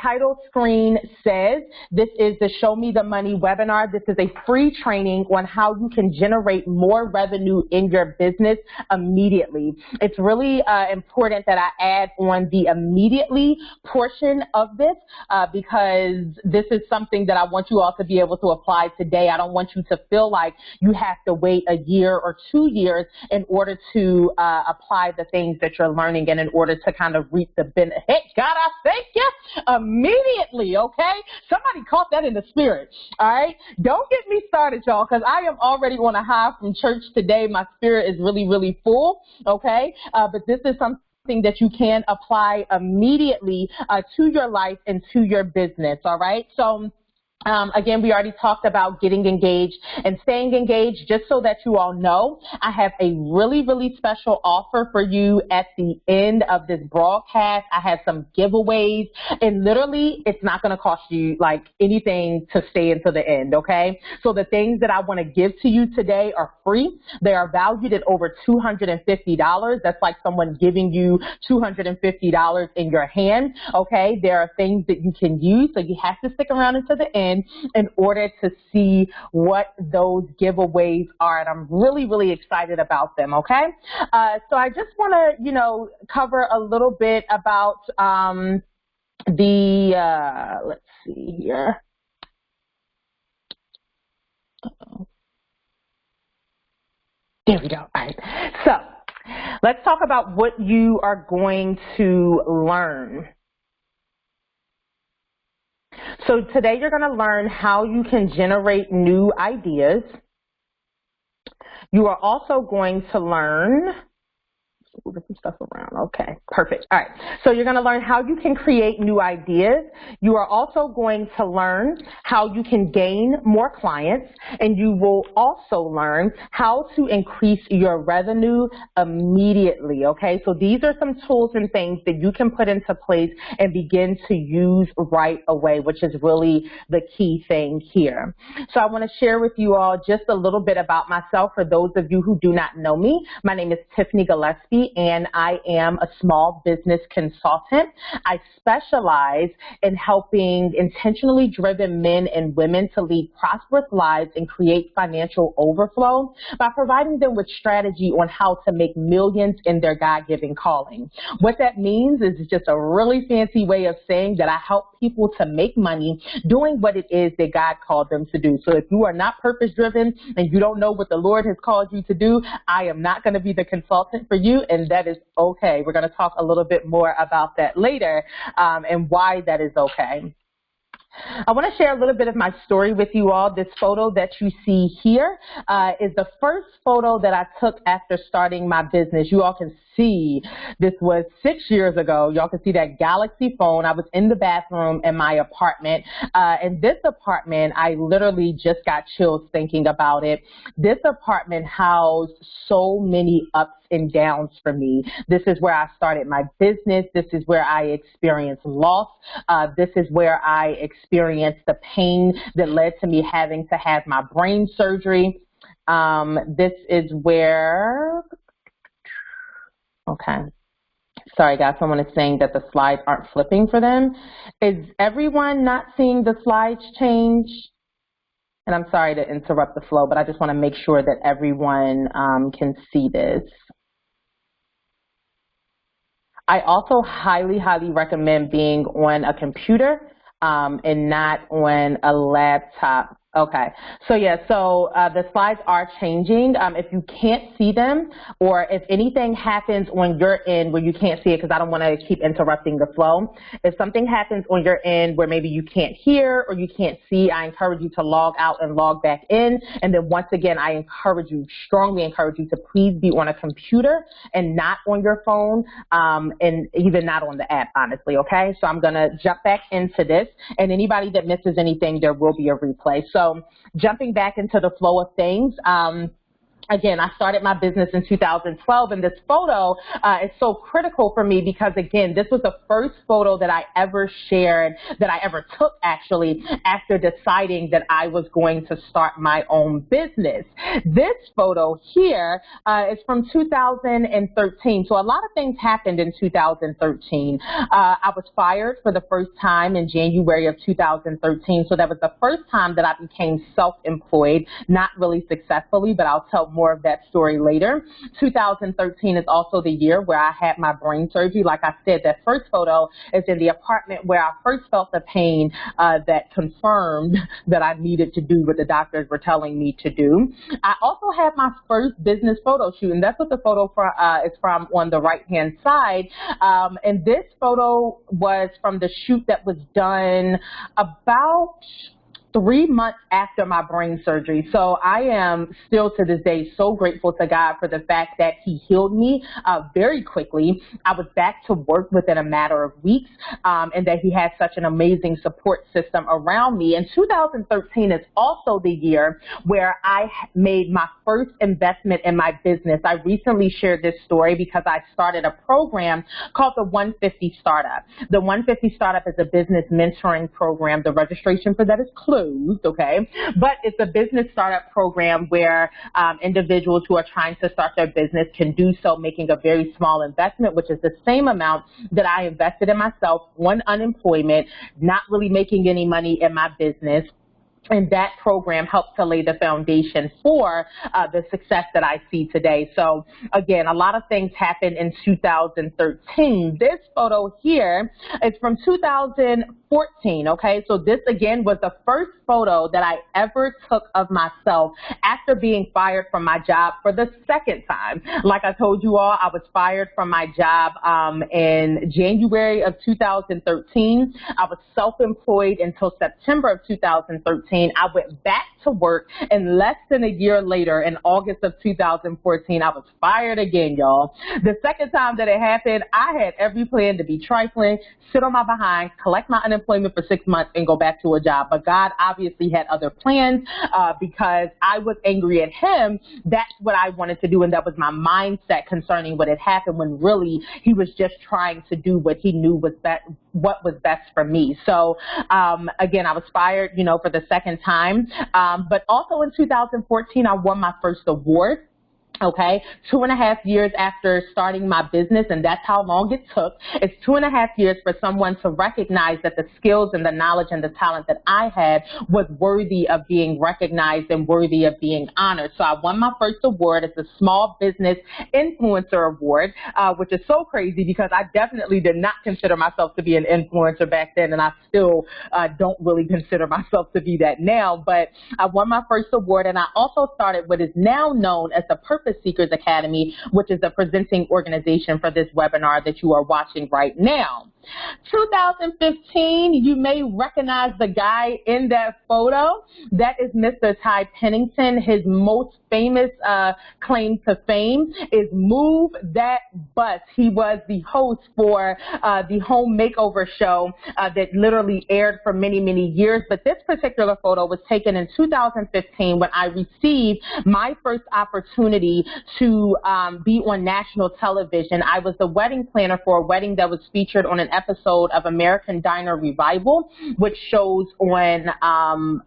Title screen says this is the Show Me the Money webinar. This is a free training on how you can generate more revenue in your business immediately. It's really important that I add on the immediately portion of this because this is something that I want you all to be able to apply today. I don't want you to feel like you have to wait a year or 2 years in order to apply the things that you're learning and in order to kind of reap the benefit. Hey, God, I thank you immediately, okay? Somebody caught that in the spirit, all right? Don't get me started, y'all, because I am already on a high from church today. My spirit is really, really full, okay? But this is something that you can apply immediately to your life and to your business, all right? So, again, we already talked about getting engaged and staying engaged. Just so that you all know, I have a really, really special offer for you at the end of this broadcast. I have some giveaways, and literally it's not going to cost you like anything to stay until the end, okay? So the things that I want to give to you today are free. They are valued at over $250. That's like someone giving you $250 in your hand, okay? There are things that you can use, so you have to stick around until the end in order to see what those giveaways are, and I'm really, really excited about them, okay? So I just want to, cover a little bit about let's see here. There we go. All right. So let's talk about what you are going to learn. So today you're going to learn how you can generate new ideas. You are also going to learn, moving some stuff around. Okay, perfect. All right. So you're going to learn how you can create new ideas. You are also going to learn how you can gain more clients, and you will also learn how to increase your revenue immediately. Okay, so these are some tools and things that you can put into place and begin to use right away, which is really the key thing here. So I want to share with you all just a little bit about myself for those of you who do not know me. My name is Tiffany Gillespie, and I am a small business consultant. I specialize in helping intentionally driven men and women to lead prosperous lives and create financial overflow by providing them with strategy on how to make millions in their God-given calling. What that means is just a really fancy way of saying that I help people to make money doing what it is that God called them to do. So if you are not purpose-driven and you don't know what the Lord has called you to do, I am not going to be the consultant for you, and that is okay. We're going to talk a little bit more about that later and why that is okay. I want to share a little bit of my story with you all. This photo that you see here is the first photo that I took after starting my business. You all can see this was 6 years ago. Y'all can see that Galaxy phone. I was in the bathroom in my apartment. And this apartment, I literally just got chills thinking about it. This apartment housed so many ups and downs for me. This is where I started my business. This is where I experienced loss. This is where I experienced the pain that led to me having to have my brain surgery. This is where, okay. Sorry guys, someone is saying that the slides aren't flipping for them. Is everyone not seeing the slides change? And I'm sorry to interrupt the flow, but I just want to make sure that everyone can see this. I also highly, highly recommend being on a computer and not on a laptop. Okay, so yeah, so the slides are changing. If you can't see them, or if anything happens on your end where you can't see it, because I don't want to keep interrupting the flow, if something happens on your end where maybe you can't hear or you can't see, I encourage you to log out and log back in. And then once again, I encourage you, strongly encourage you to please be on a computer and not on your phone, and even not on the app, honestly, okay? So I'm going to jump back into this, and anybody that misses anything, there will be a replay. So jumping back into the flow of things, Again, I started my business in 2012, and this photo is so critical for me because, again, this was the first photo that I ever shared, that I ever took, actually, after deciding that I was going to start my own business. This photo here is from 2013. So a lot of things happened in 2013. I was fired for the first time in January of 2013. So that was the first time that I became self-employed, not really successfully, but I'll tell more of that story later. 2013 is also the year where I had my brain surgery. Like I said, that first photo is in the apartment where I first felt the pain that confirmed that I needed to do what the doctors were telling me to do. I also had my first business photo shoot, and that's what the photo is from on the right-hand side. And this photo was from the shoot that was done about 3 months after my brain surgery. So I am still to this day so grateful to God for the fact that he healed me very quickly. I was back to work within a matter of weeks, and that he had such an amazing support system around me. And 2013 is also the year where I made my first investment in my business. I recently shared this story because I started a program called the 150 Startup. The 150 Startup is a business mentoring program. The registration for that is closed. Okay, but it's a business startup program where individuals who are trying to start their business can do so making a very small investment, which is the same amount that I invested in myself on unemployment, not really making any money in my business. And that program helped to lay the foundation for the success that I see today. So again, a lot of things happened in 2013. This photo here is from 2014, okay? So this again was the first photo that I ever took of myself after being fired from my job for the second time. Like I told you all, I was fired from my job in January of 2013. I was self-employed until September of 2013. I went back to work, and less than a year later, in August of 2014, I was fired again, y'all. The second time that it happened, I had every plan to be trifling, sit on my behind, collect my unemployment for 6 months, and go back to a job. But God obviously had other plans because I was angry at him. That's what I wanted to do, and that was my mindset concerning what had happened, when really he was just trying to do what he knew was what was best for me. So again, I was fired, for the second time. But also in 2014, I won my first award. Okay, 2.5 years after starting my business, and that's how long it took. It's 2.5 years for someone to recognize that the skills and the knowledge and the talent that I had was worthy of being recognized and worthy of being honored. So I won my first award. It's a Small Business Influencer Award, which is so crazy because I definitely did not consider myself to be an influencer back then, and I still don't really consider myself to be that now. But I won my first award, and I also started what is now known as the Purpose Seekers Academy, which is the presenting organization for this webinar that you are watching right now. 2015, you may recognize the guy in that photo. That is Mr. Ty Pennington. His most famous claim to fame is Move That Bus. He was the host for the home makeover show that literally aired for many, many years. But this particular photo was taken in 2015 when I received my first opportunity to be on national television. I was the wedding planner for a wedding that was featured on an episode of American Diner Revival, which shows on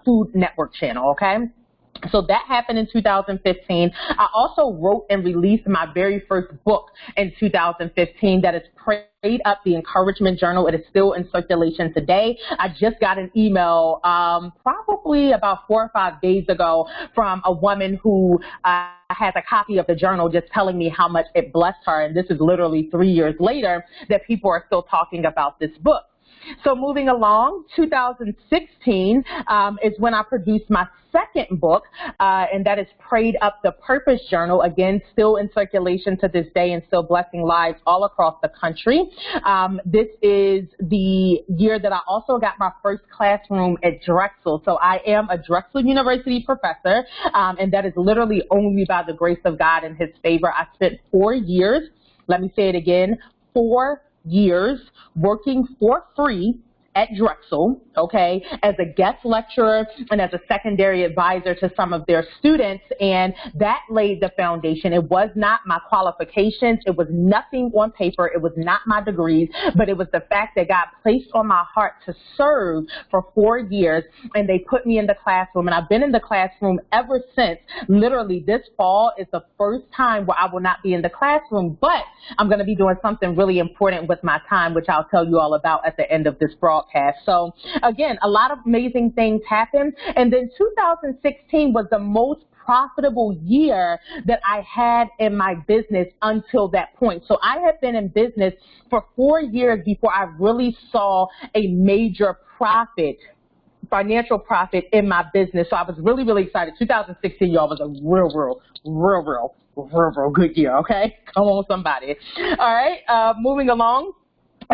Food Network channel, okay? So that happened in 2015. I also wrote and released my very first book in 2015 that is Prayed Up, the Encouragement Journal. It is still in circulation today. I just got an email probably about 4 or 5 days ago from a woman who has a copy of the journal just telling me how much it blessed her. And this is literally 3 years later that people are still talking about this book. So moving along, 2016 is when I produced my second book, and that is Prayed Up, the Purpose Journal, again, still in circulation to this day and still blessing lives all across the country. This is the year that I also got my first classroom at Drexel. So I am a Drexel University professor, and that is literally only by the grace of God and his favor. I spent 4 years, let me say it again, 4 years working for free at Drexel, okay, as a guest lecturer and as a secondary advisor to some of their students, and that laid the foundation. It was not my qualifications. It was nothing on paper. It was not my degrees, but it was the fact that God placed on my heart to serve for 4 years, and they put me in the classroom, and I've been in the classroom ever since. Literally, this fall is the first time where I will not be in the classroom, but I'm going to be doing something really important with my time, which I'll tell you all about at the end of this broadcast. So again, a lot of amazing things happened. And then 2016 was the most profitable year that I had in my business until that point. So I had been in business for 4 years before I really saw a major financial profit in my business. So I was really, really excited. 2016, y'all, was a real good year, okay? Come on, somebody. All right, moving along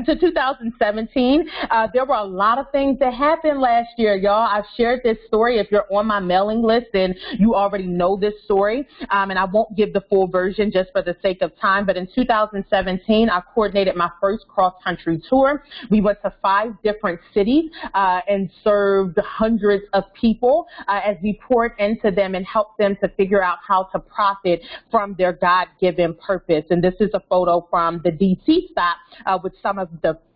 to 2017, there were a lot of things that happened last year, y'all. I've shared this story. If you're on my mailing list, then you already know this story, and I won't give the full version just for the sake of time, but in 2017, I coordinated my first cross-country tour. We went to 5 different cities and served hundreds of people as we poured into them and helped them to figure out how to profit from their God-given purpose. And this is a photo from the DC stop with some of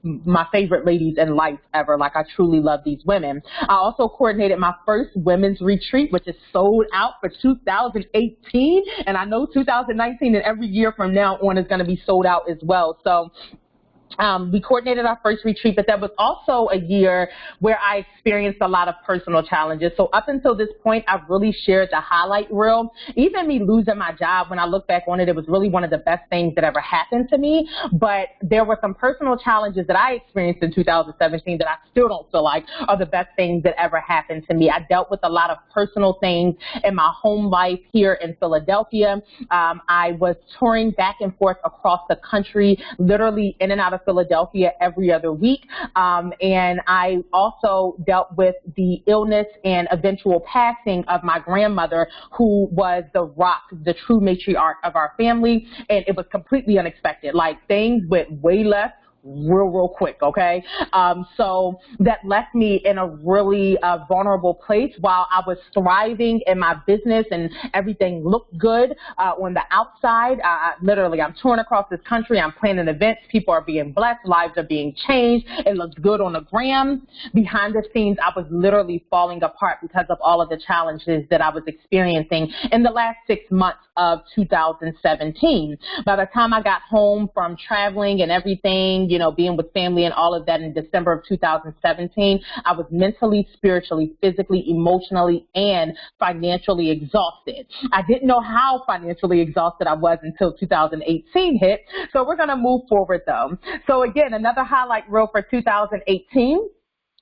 my favorite ladies in life ever. Like, I truly love these women. I also coordinated my first women's retreat, which is sold out for 2018. And I know 2019 and every year from now on is going to be sold out as well. So we coordinated our first retreat, but that was also a year where I experienced a lot of personal challenges. So up until this point, I've really shared the highlight reel. Even me losing my job, when I look back on it, it was really one of the best things that ever happened to me. But there were some personal challenges that I experienced in 2017 that I still don't feel like are the best things that ever happened to me. I dealt with a lot of personal things in my home life here in Philadelphia. I was touring back and forth across the country, literally in and out of Philadelphia every other week. And I also dealt with the illness and eventual passing of my grandmother, who was the rock, the true matriarch of our family. And it was completely unexpected. Like, things went way left real quick, okay? So that left me in a really vulnerable place. While I was thriving in my business and everything looked good on the outside, literally, I'm touring across this country, I'm planning events, people are being blessed, lives are being changed, it looks good on the gram. Behind the scenes, I was literally falling apart because of all of the challenges that I was experiencing in the last 6 months of 2017. By the time I got home from traveling and everything, you know, being with family and all of that in December of 2017, I was mentally, spiritually, physically, emotionally, and financially exhausted. I didn't know how financially exhausted I was until 2018 hit. So we're going to move forward though. So again, another highlight reel for 2018.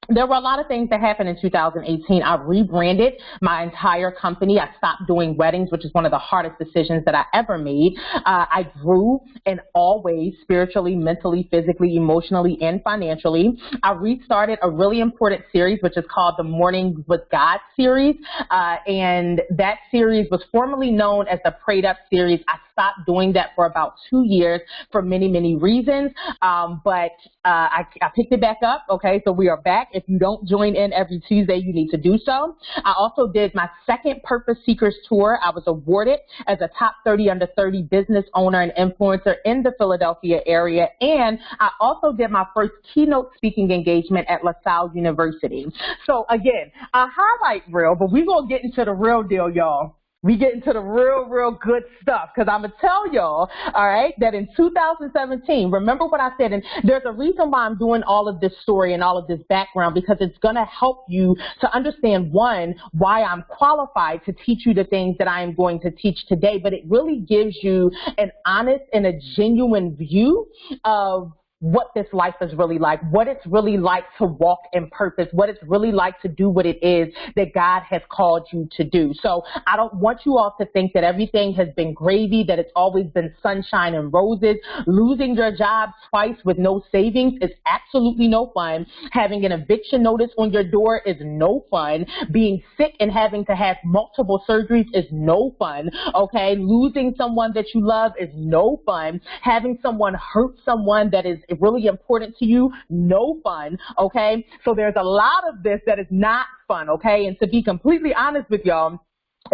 There were a lot of things that happened in 2018. I rebranded my entire company. I stopped doing weddings, which is one of the hardest decisions that I ever made. I grew in all ways, spiritually, mentally, physically, emotionally, and financially. I restarted a really important series, which is called the Mornings with God series. And that series was formerly known as the Prayed Up series. I stopped doing that for about 2 years for many reasons. But I picked it back up. Okay, so we are back. If you don't join in every Tuesday, you need to do so. I also did my second Purpose Seekers tour. I was awarded as a top 30 under 30 business owner and influencer in the Philadelphia area. And I also did my first keynote speaking engagement at LaSalle University. So again, a highlight reel, but we're going to get into the real deal, y'all. We get into the real good stuff, because I'm going to tell y'all, all right, that in 2017, remember what I said, and there's a reason why I'm doing all of this story and all of this background, because it's going to help you to understand, one, why I'm qualified to teach you the things that I am going to teach today, but it really gives you an honest and a genuine view of what this life is really like, what it's really like to walk in purpose, what it's really like to do what it is that God has called you to do. So I don't want you all to think that everything has been gravy, that it's always been sunshine and roses. Losing your job twice with no savings is absolutely no fun. Having an eviction notice on your door is no fun. Being sick and having to have multiple surgeries is no fun. Okay, losing someone that you love is no fun. Having someone hurt someone that is really important to you, no fun, okay? So there's a lot of this that is not fun, okay? And to be completely honest with y'all,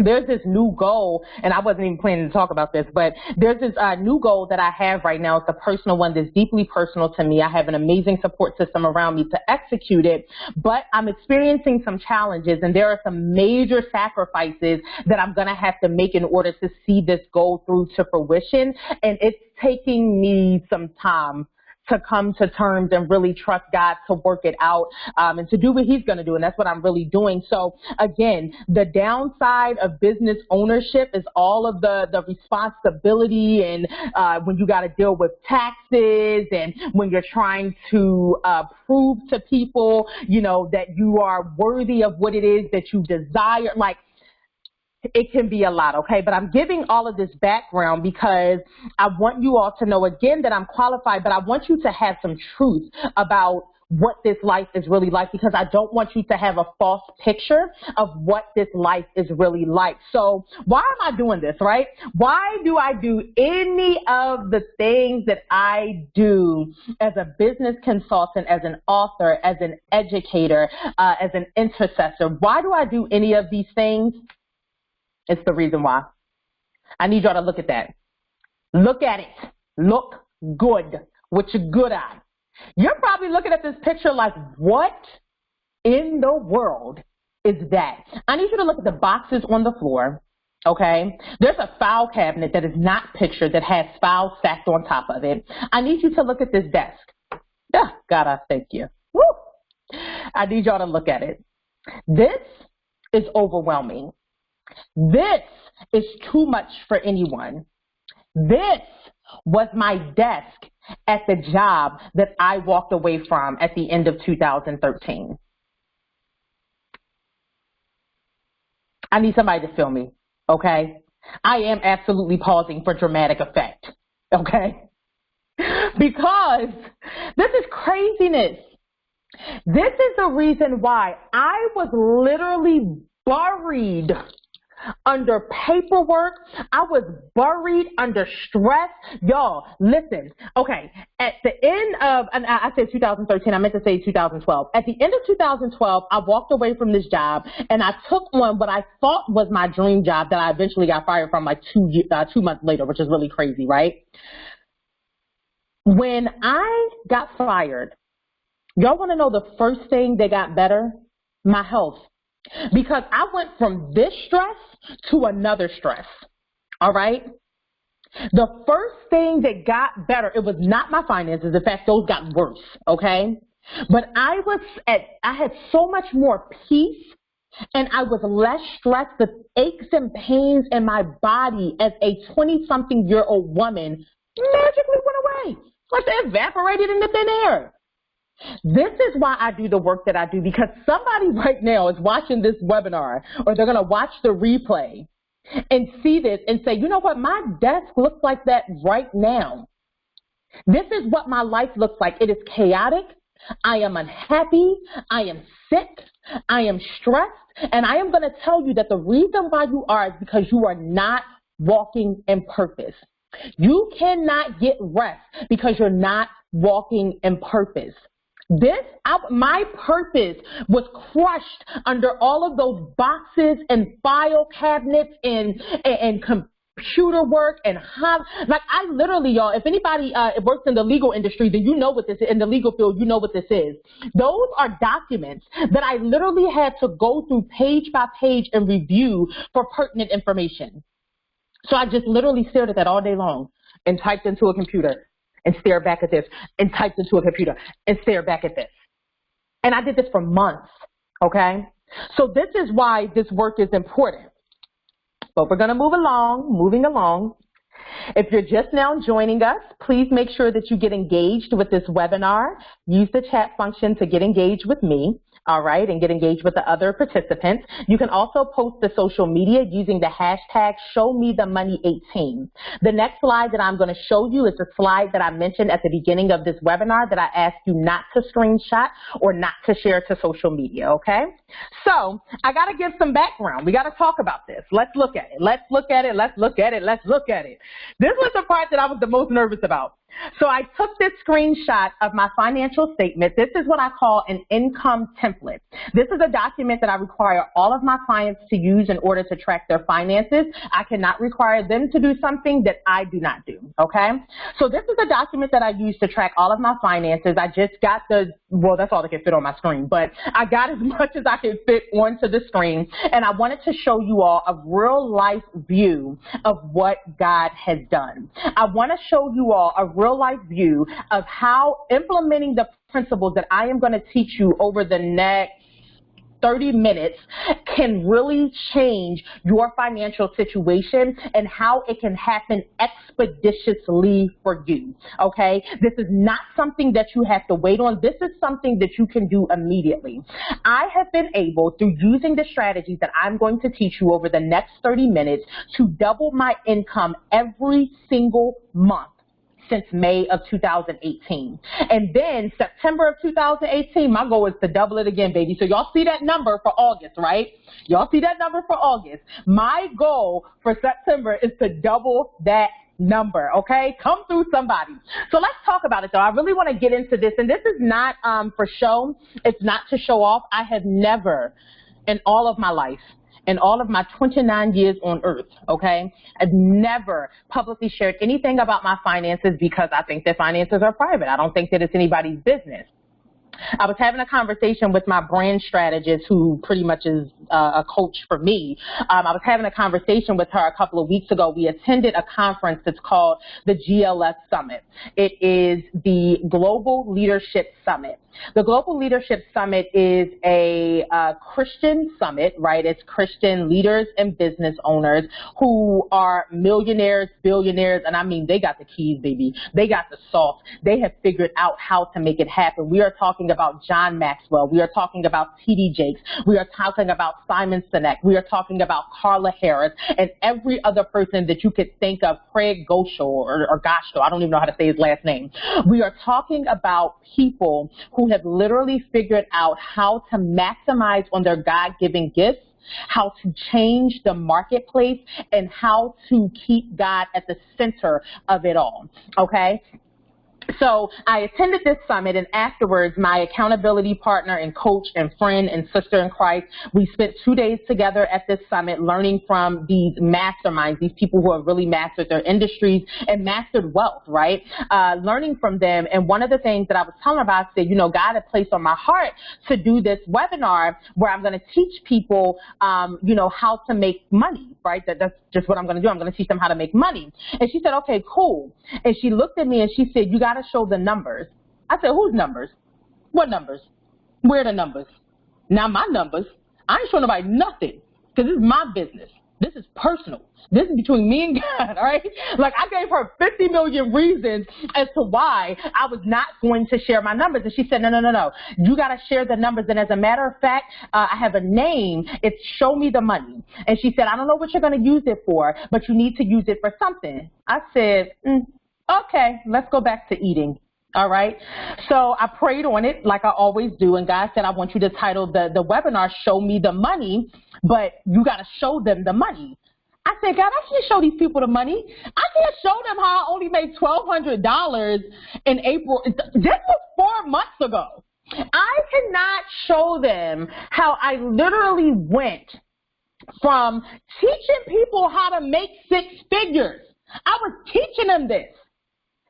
there's this new goal, and I wasn't even planning to talk about this, but there's this new goal that I have right now. It's a personal one that's deeply personal to me. I have an amazing support system around me to execute it, but I'm experiencing some challenges, and there are some major sacrifices that I'm going to have to make in order to see this goal through to fruition, and it's taking me some time to come to terms and really trust God to work it out and to do what he's going to do. And that's what I'm really doing. So again, the downside of business ownership is all of the responsibility and when you got to deal with taxes and when you're trying to prove to people, you know, that you are worthy of what it is that you desire. Like, it can be a lot, okay? But I'm giving all of this background because I want you all to know, again, that I'm qualified, but I want you to have some truth about what this life is really like, because I don't want you to have a false picture of what this life is really like. So why am I doing this, right? Why do I do any of the things that I do as a business consultant, as an author, as an educator, as an intercessor? Why do I do any of these things? It's the reason why. I need y'all to look at that. Look at it. Look good with your good eye. You're probably looking at this picture like, what in the world is that? I need you to look at the boxes on the floor, okay? There's a file cabinet that is not pictured that has files stacked on top of it. I need you to look at this desk. Oh, God, I thank you. Woo! I need y'all to look at it. This is overwhelming. This is too much for anyone. This was my desk at the job that I walked away from at the end of 2013. I need somebody to film me, okay? I am absolutely pausing for dramatic effect, okay? Because this is craziness. This is the reason why I was literally buried under paperwork. I was buried under stress. Y'all, listen. Okay, at the end of, and I said 2013, I meant to say 2012. At the end of 2012, I walked away from this job and I took on what I thought was my dream job that I eventually got fired from like 2 months later, which is really crazy, right? When I got fired, y'all want to know the first thing that got better? My health. Because I went from this stress to another stress, all right? The first thing that got better, it was not my finances. In fact, those got worse, okay? But I had so much more peace, and I was less stressed. The aches and pains in my body as a 20-something-year-old woman magically went away. Like they evaporated into thin air. This is why I do the work that I do, because somebody right now is watching this webinar or they're going to watch the replay and see this and say, you know what, my desk looks like that right now. This is what my life looks like. It is chaotic. I am unhappy. I am sick. I am stressed. And I am going to tell you that the reason why you are is because you are not walking in purpose. You cannot get rest because you're not walking in purpose. My purpose was crushed under all of those boxes and file cabinets and computer work and like I literally, y'all, if anybody works in the legal industry, then you know what this is. In the legal field, you know what this is. Those are documents that I literally had to go through page by page and review for pertinent information. So I just literally stared at that all day long and typed into a computer and stare back at this, and typed into a computer and stare back at this. And I did this for months, okay? So this is why this work is important. But we're gonna moving along. If you're just now joining us, please make sure that you get engaged with this webinar. Use the chat function to get engaged with me. All right, and get engaged with the other participants. You can also post to social media using the hashtag #ShowMeTheMoney18. The next slide that I'm going to show you is the slide that I mentioned at the beginning of this webinar that I asked you not to screenshot or not to share to social media, okay? So I got to give some background. We got to talk about this. Let's look at it. Let's look at it. Let's look at it. Let's look at it. This was the part that I was the most nervous about. So I took this screenshot of my financial statement. This is what I call an income template. This is a document that I require all of my clients to use in order to track their finances. I cannot require them to do something that I do not do, okay? So this is a document that I use to track all of my finances. I just got well, that's all that can fit on my screen, but I got as much as I could fit onto the screen, and I wanted to show you all a real life view of what God has done. I want to show you all a real life view of how implementing the principles that I am going to teach you over the next 30 minutes can really change your financial situation and how it can happen expeditiously for you, okay? This is not something that you have to wait on. This is something that you can do immediately. I have been able, through using the strategies that I'm going to teach you over the next 30 minutes, to double my income every single month since May of 2018. And then September of 2018, my goal is to double it again, baby. So y'all see that number for August, right? Y'all see that number for August. My goal for September is to double that number, okay? Come through, somebody. So let's talk about it, though. I really want to get into this, and this is not for show. It's not to show off. I have never, in all of my life, in all of my 29 years on earth, okay, I've never publicly shared anything about my finances because I think that finances are private. I don't think that it's anybody's business. I was having a conversation with my brand strategist, who pretty much is a coach for me. I was having a conversation with her a couple of weeks ago. We attended a conference that's called the GLS Summit. It is the Global Leadership Summit. The Global Leadership Summit is a Christian summit, right? It's Christian leaders and business owners who are millionaires, billionaires, and I mean, they got the keys, baby. They got the sauce. They have figured out how to make it happen. We are talking about John Maxwell. We are talking about T.D. Jakes. We are talking about Simon Sinek. We are talking about Carla Harris and every other person that you could think of, Craig Gosho or Gosho. I don't even know how to say his last name. We are talking about people who have literally figured out how to maximize on their God-given gifts, how to change the marketplace, and how to keep God at the center of it all, okay? So I attended this summit, and afterwards, my accountability partner and coach and friend and sister in Christ, we spent 2 days together at this summit learning from these masterminds, these people who have really mastered their industries and mastered wealth, right? Learning from them. And one of the things that I was telling about, I said, you know, God had placed on my heart to do this webinar where I'm going to teach people, you know, how to make money, right? That's just what I'm going to do. I'm going to teach them how to make money. And she said, okay, cool. And she looked at me and she said, you got to show the numbers. I said, whose numbers? What numbers? Where are the numbers? Now my numbers. I ain't showing nobody nothing because this is my business. This is personal. This is between me and God, all right? Like, I gave her 50 million reasons as to why I was not going to share my numbers. And she said, no. You got to share the numbers. And as a matter of fact, I have a name. It's Show Me the Money. And she said, I don't know what you're going to use it for, but you need to use it for something. I said, okay, let's go back to eating. All right. So I prayed on it like I always do. And God said, I want you to title the webinar, Show Me the Money, but you got to show them the money. I said, God, I can't show these people the money. I can't show them how I only made $1,200 in April. This was 4 months ago. I cannot show them how I literally went from teaching people how to make 6 figures. I was teaching them this.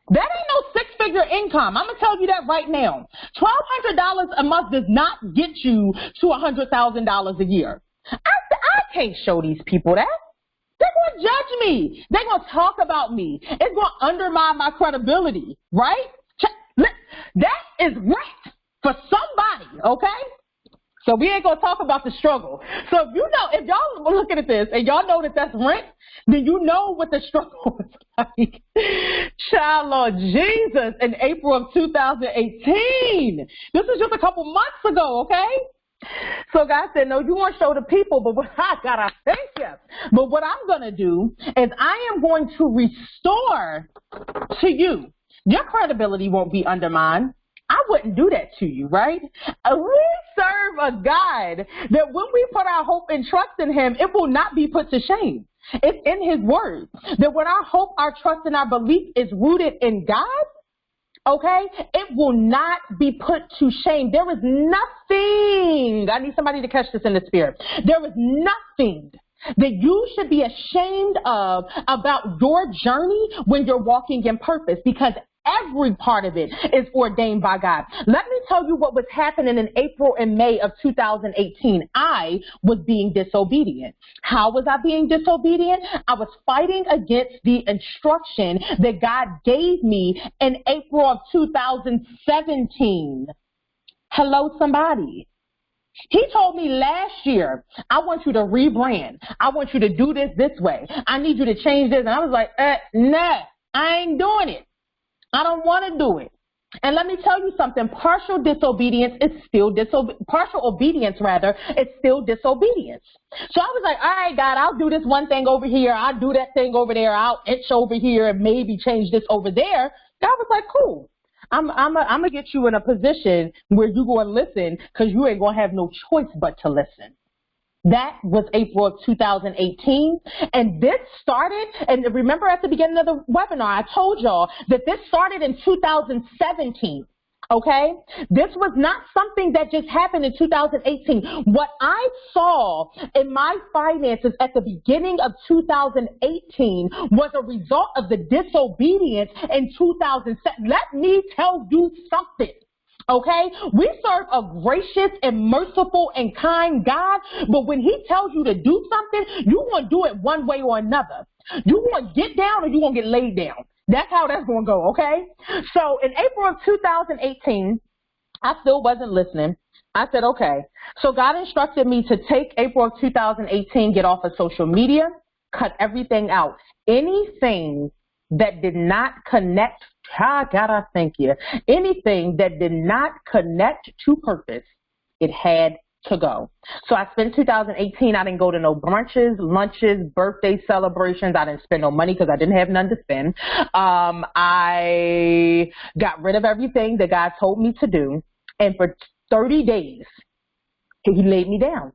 That ain't no 6-figure income. I'm going to tell you that right now. $1,200 a month does not get you to $100,000 a year. I can't show these people that. They're going to judge me. They're going to talk about me. It's going to undermine my credibility, right? That is rent for somebody, okay? So we ain't going to talk about the struggle. So if y'all are looking at this and y'all know that that's rent, then you know what the struggle is like. Child, Lord Jesus, in April of 2018. This is just a couple months ago, okay? So God said, no, you won't show the people, but God, I thank you. But what I'm going to do is I am going to restore to you. Your credibility won't be undermined. I wouldn't do that to you, right? We serve a God that when we put our hope and trust in him, it will not be put to shame. It's in his word. That when our hope, our trust, and our belief is rooted in God, okay, it will not be put to shame. There is nothing, I need somebody to catch this in the spirit. There is nothing that you should be ashamed of about your journey when you're walking in purpose, because every part of it is ordained by God. Let me tell you what was happening in April and May of 2018. I was being disobedient. How was I being disobedient? I was fighting against the instruction that God gave me in April of 2017. Hello, somebody. He told me last year, I want you to rebrand. I want you to do this way. I need you to change this. And I was like, nah, I ain't doing it. I don't want to do it. And let me tell you something, partial obedience is still disobedience. So I was like, all right, God, I'll do this one thing over here. I'll do that thing over there. I'll inch over here and maybe change this over there. God was like, cool. I'm going to get you in a position where you're going to listen, because you ain't going to have no choice but to listen. That was April of 2018, and this started, and remember at the beginning of the webinar, I told y'all that this started in 2017, okay? This was not something that just happened in 2018. What I saw in my finances at the beginning of 2018 was a result of the disobedience in 2007. Let me tell you something. Okay, we serve a gracious and merciful and kind God, but when he tells you to do something, you want to do it one way or another. You want to get down or you want to get laid down. That's how that's going to go, okay? So in April of 2018, I still wasn't listening. I said, okay. So God instructed me to take April of 2018, get off of social media, cut everything out. Anything that did not connect, God, I thank you. Anything that did not connect to purpose, it had to go. So I spent 2018, I didn't go to no brunches, lunches, birthday celebrations. I didn't spend no money because I didn't have none to spend. I got rid of everything that God told me to do. And for 30 days, he laid me down.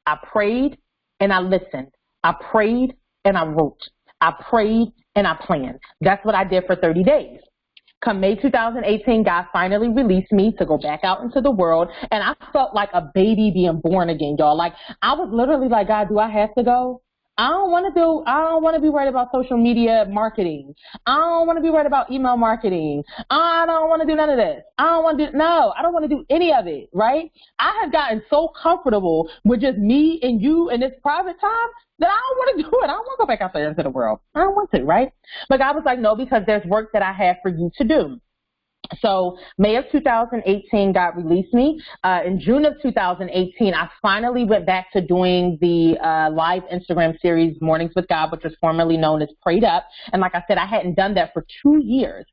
I prayed and I listened. I prayed and I wrote. I prayed and I planned. That's what I did for 30 days. Come May 2018, God finally released me to go back out into the world, and I felt like a baby being born again, y'all. Like, I was literally like, God, do I have to go? I don't want to be worried about social media marketing. I don't want to be worried about email marketing. I don't want to do none of this. I don't want to do any of it, right? I have gotten so comfortable with just me and you in this private time that I don't want to do it. I don't want to go back out there into the world. I don't want to, right? But God was like, no, because there's work that I have for you to do. So May of 2018, God released me. In June of 2018, I finally went back to doing the live Instagram series, Mornings with God, which was formerly known as Prayed Up. And like I said, I hadn't done that for 2 years.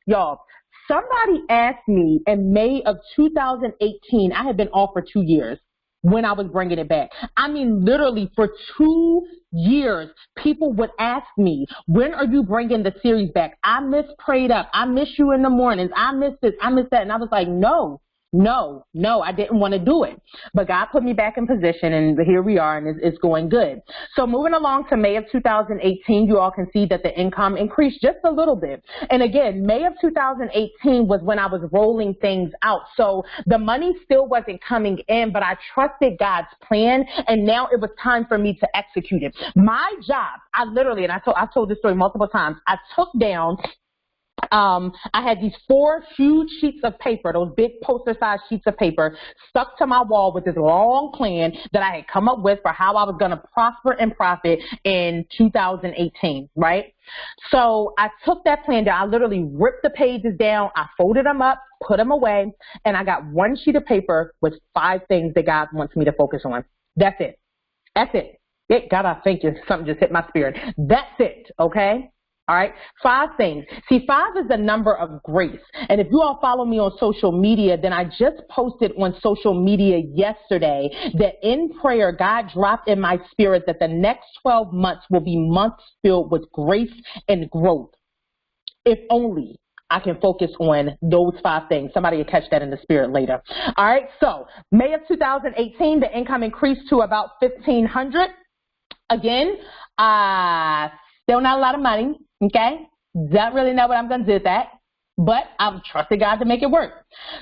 Y'all, somebody asked me in May of 2018, I had been off for 2 years. When I was bringing it back. I mean, literally for 2 years, people would ask me, when are you bringing the series back? I miss Prayed Up. I miss you in the mornings. I miss this. I miss that. And I was like, no, I didn't want to do it. But God put me back in position, and here we are, and it's going good. So moving along to May of 2018, you all can see that the income increased just a little bit. And again, May of 2018 was when I was rolling things out. So the money still wasn't coming in, but I trusted God's plan, and now it was time for me to execute it. My job, I've told this story multiple times, I took down I had these 4 huge sheets of paper, those big poster-sized sheets of paper, stuck to my wall with this long plan that I had come up with for how I was going to prosper and profit in 2018, right? So I took that plan down. I literally ripped the pages down. I folded them up, put them away, and I got 1 sheet of paper with 5 things that God wants me to focus on. That's it. That's it. God, I thank you. Something just hit my spirit. That's it, okay? All right, 5 things. See, 5 is the number of grace. And if you all follow me on social media, then I just posted on social media yesterday that in prayer, God dropped in my spirit that the next 12 months will be months filled with grace and growth. If only I can focus on those 5 things. Somebody will catch that in the spirit later. All right, so May of 2018, the income increased to about $1,500. again, still not a lot of money, okay? Don't really know what I'm going to do with that, but I've trusted God to make it work.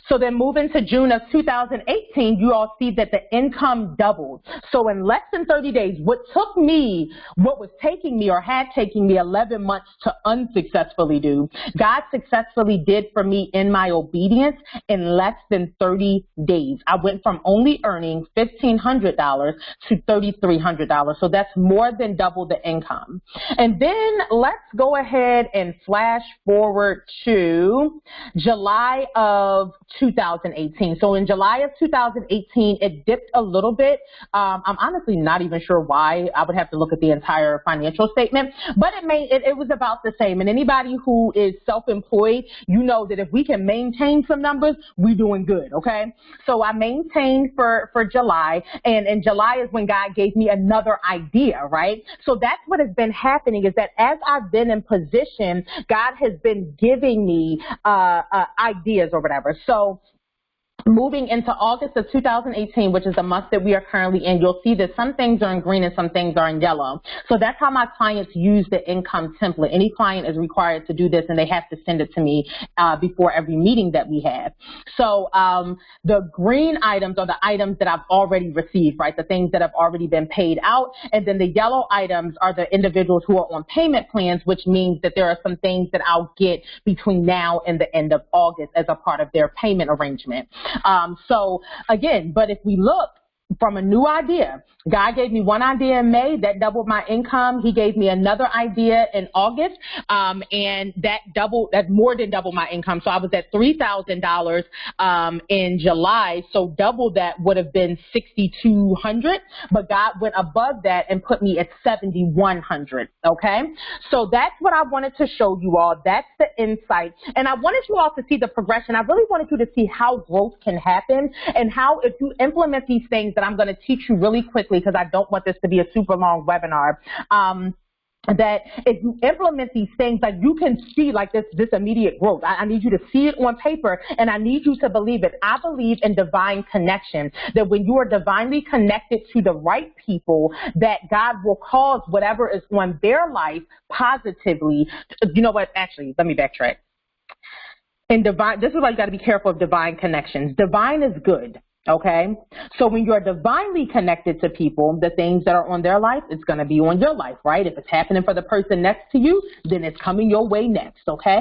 So then moving to June of 2018, you all see that the income doubled. So in less than 30 days, what was taking me or had taken me 11 months to unsuccessfully do, God successfully did for me in my obedience in less than 30 days. I went from only earning $1,500 to $3,300. So that's more than double the income. And then let's go ahead and flash forward to July of 2018. So in July of 2018, it dipped a little bit. I'm honestly not even sure why. I would have to look at the entire financial statement, but it was about the same. And anybody who is self-employed, you know that if we can maintain some numbers, we're doing good, okay? So I maintained for July, and in July is when God gave me another idea, right? So that's what has been happening, is that as I've been in position, God has been giving me ideas or whatever. So moving into August of 2018, which is the month that we are currently in, you'll see that some things are in green and some things are in yellow. So that's how my clients use the income template. Any client is required to do this, and they have to send it to me before every meeting that we have. So the green items are the items that I've already received, right? The things that have already been paid out. And then the yellow items are the individuals who are on payment plans, which means that there are some things that I'll get between now and the end of August as a part of their payment arrangement. So again, but if we look from a new idea, God gave me one idea in May that doubled my income. He gave me another idea in August, and that more than doubled my income. So I was at $3,000 in July. So double that would have been $6,200, but God went above that and put me at $7,100. Okay, so that's what I wanted to show you all. That's the insight, and I wanted you all to see the progression. I really wanted you to see how growth can happen, and how if you implement these things that I'm going to teach you really quickly, because I don't want this to be a super long webinar, that if you implement these things, like you can see like this immediate growth. I need you to see it on paper, and I need you to believe it. I believe in divine connection, that when you are divinely connected to the right people, that God will cause whatever is on their life positively. You know what? Actually, let me backtrack. In divine, this is why you got to be careful of divine connections. Divine is good. Okay, so when you're divinely connected to people, the things that are on their life, it's going to be on your life, right? If it's happening for the person next to you, then it's coming your way next, okay?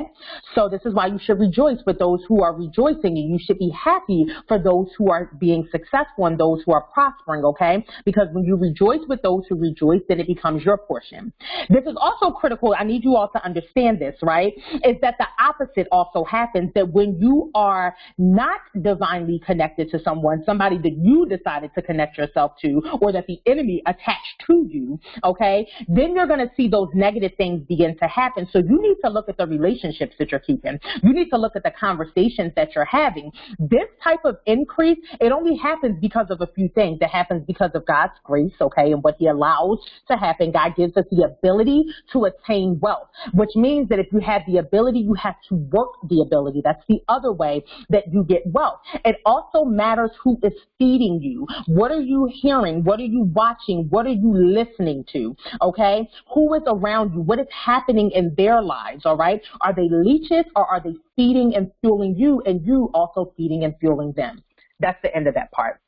So this is why you should rejoice with those who are rejoicing, and you should be happy for those who are being successful and those who are prospering, okay? Because when you rejoice with those who rejoice, then it becomes your portion. This is also critical. I need you all to understand this, right? Is that the opposite also happens, that when you are not divinely connected to someone, somebody that you decided to connect yourself to, or that the enemy attached to you, okay, then you're going to see those negative things begin to happen. So you need to look at the relationships that you're keeping. You need to look at the conversations that you're having. This type of increase, it only happens because of a few things. It happens because of God's grace, okay, and what he allows to happen. God gives us the ability to attain wealth, which means that if you have the ability, you have to work the ability. That's the other way that you get wealth. It also matters who is feeding you. What are you hearing? What are you watching? What are you listening to? Okay? Who is around you? What is happening in their lives? All right? Are they leeches, or are they feeding and fueling you, and you also feeding and fueling them? That's the end of that part.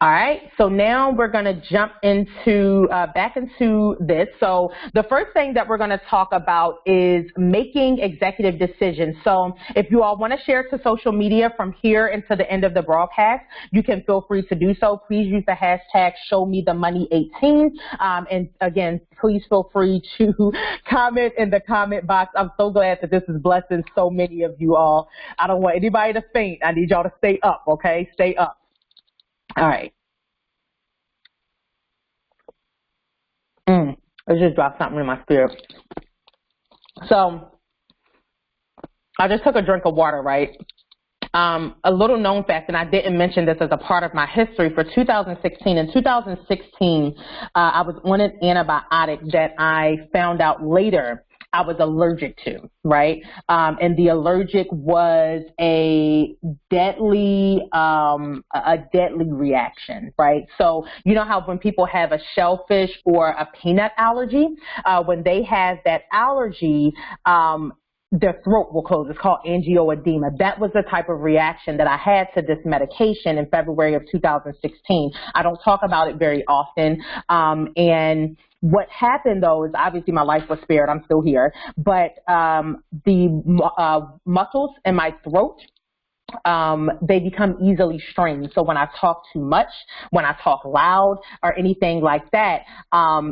All right, so now we're going to jump into back into this. So the first thing that we're going to talk about is making executive decisions. So if you all want to share to social media from here until the end of the broadcast, you can feel free to do so. Please use the hashtag ShowMeTheMoney18. And again, please feel free to comment in the comment box. I'm so glad that this is blessing so many of you all. I don't want anybody to faint. I need y'all to stay up, okay? Stay up. All right. I just dropped something in my spirit. So I just took a drink of water, right? A little known fact, and I didn't mention this as a part of my history, for 2016. In 2016, I was on an antibiotic that I found out later I was allergic to, right? And the allergic was a deadly reaction, right? So you know how when people have a shellfish or a peanut allergy, when they have that allergy, their throat will close. It's called angioedema. That was the type of reaction that I had to this medication in February of 2016. I don't talk about it very often. And what happened, though, is obviously my life was spared. I'm still here. But the muscles in my throat, they become easily strained. So when I talk too much, when I talk loud or anything like that,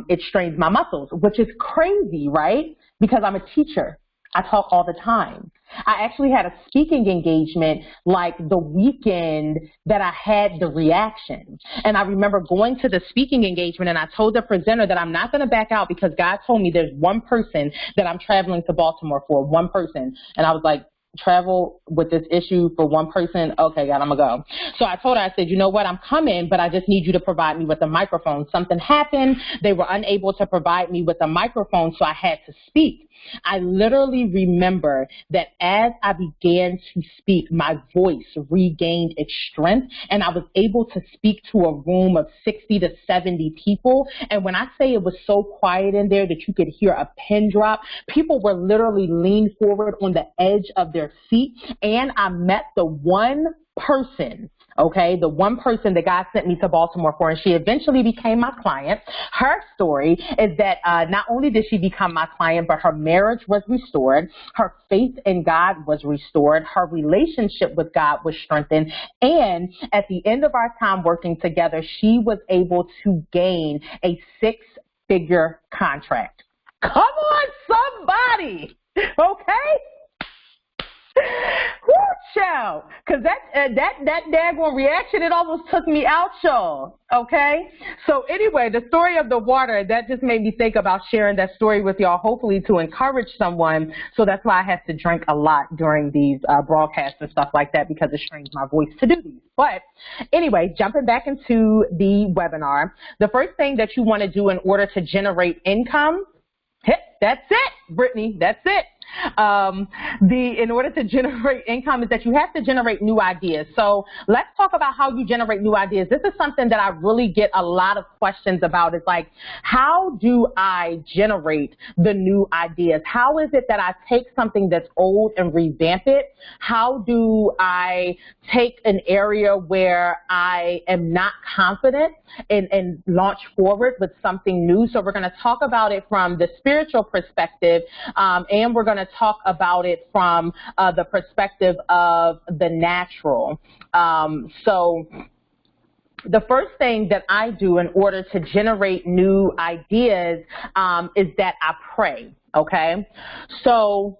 it strains my muscles, which is crazy, right? Because I'm a teacher. I talk all the time. I actually had a speaking engagement like the weekend that I had the reaction. And I remember going to the speaking engagement and I told the presenter that I'm not going to back out because God told me there's one person that I'm traveling to Baltimore for, one person. And I was like, travel with this issue for one person? Okay, God, I'm going to go. So I told her, I said, you know what, I'm coming, but I just need you to provide me with a microphone. Something happened. They were unable to provide me with a microphone, so I had to speak. I literally remember that as I began to speak, my voice regained its strength, and I was able to speak to a room of 60 to 70 people. And when I say it was so quiet in there that you could hear a pin drop, people were literally leaned forward on the edge of their seat, and I met the one person, okay, the one person that God sent me to Baltimore for, and she eventually became my client. Her story is that not only did she become my client, but her marriage was restored, her faith in God was restored, her relationship with God was strengthened, and at the end of our time working together, she was able to gain a 6-figure contract. Come on, somebody, okay? Woo, child, because that daggone reaction, it almost took me out, y'all, okay? So anyway, the story of the water, that just made me think about sharing that story with y'all, hopefully to encourage someone. So that's why I have to drink a lot during these broadcasts and stuff like that, because it strains my voice to do these. But anyway, jumping back into the webinar, the first thing that you want to do in order to generate income, that's it, Brittany, that's it. In order to generate income is that you have to generate new ideas. So let's talk about how you generate new ideas. This is something that I really get a lot of questions about. It's like, how do I generate the new ideas? How is it that I take something that's old and revamp it? How do I take an area where I am not confident and launch forward with something new? So we're going to talk about it from the spiritual perspective, and we're going to talk about it from the perspective of the natural. So the first thing that I do in order to generate new ideas is that I pray, okay? So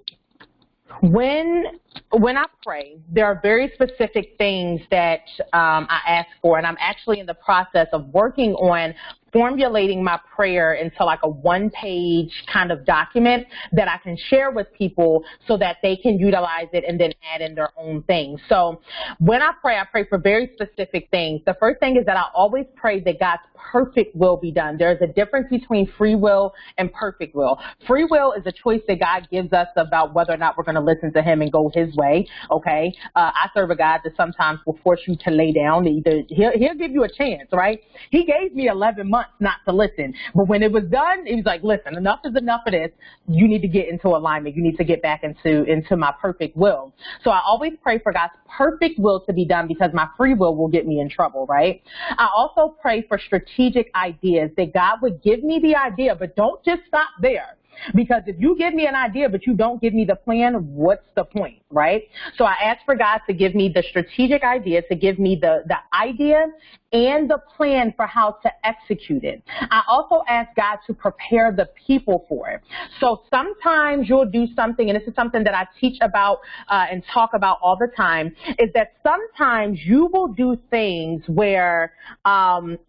when I pray, there are very specific things that I ask for, and I'm actually in the process of working on formulating my prayer into like a one-page kind of document that I can share with people so that they can utilize it and then add in their own things. So when I pray for very specific things. The first thing is that I always pray that God's perfect will be done. There's a difference between free will and perfect will. Free will is a choice that God gives us about whether or not we're going to listen to him and go his way, okay? I serve a God that sometimes will force you to lay down. Either he'll give you a chance, right? He gave me 11 months not to listen. But when it was done, he was like, listen, enough is enough of this. You need to get into alignment. You need to get back into my perfect will. So I always pray for God's perfect will to be done because my free will get me in trouble, right? I also pray for strategic ideas, that God would give me the idea, but don't just stop there. Because if you give me an idea, but you don't give me the plan, what's the point, right? So I ask for God to give me the strategic idea, to give me the idea and the plan for how to execute it. I also ask God to prepare the people for it. So sometimes you'll do something, and this is something that I teach about and talk about all the time, is that sometimes you will do things where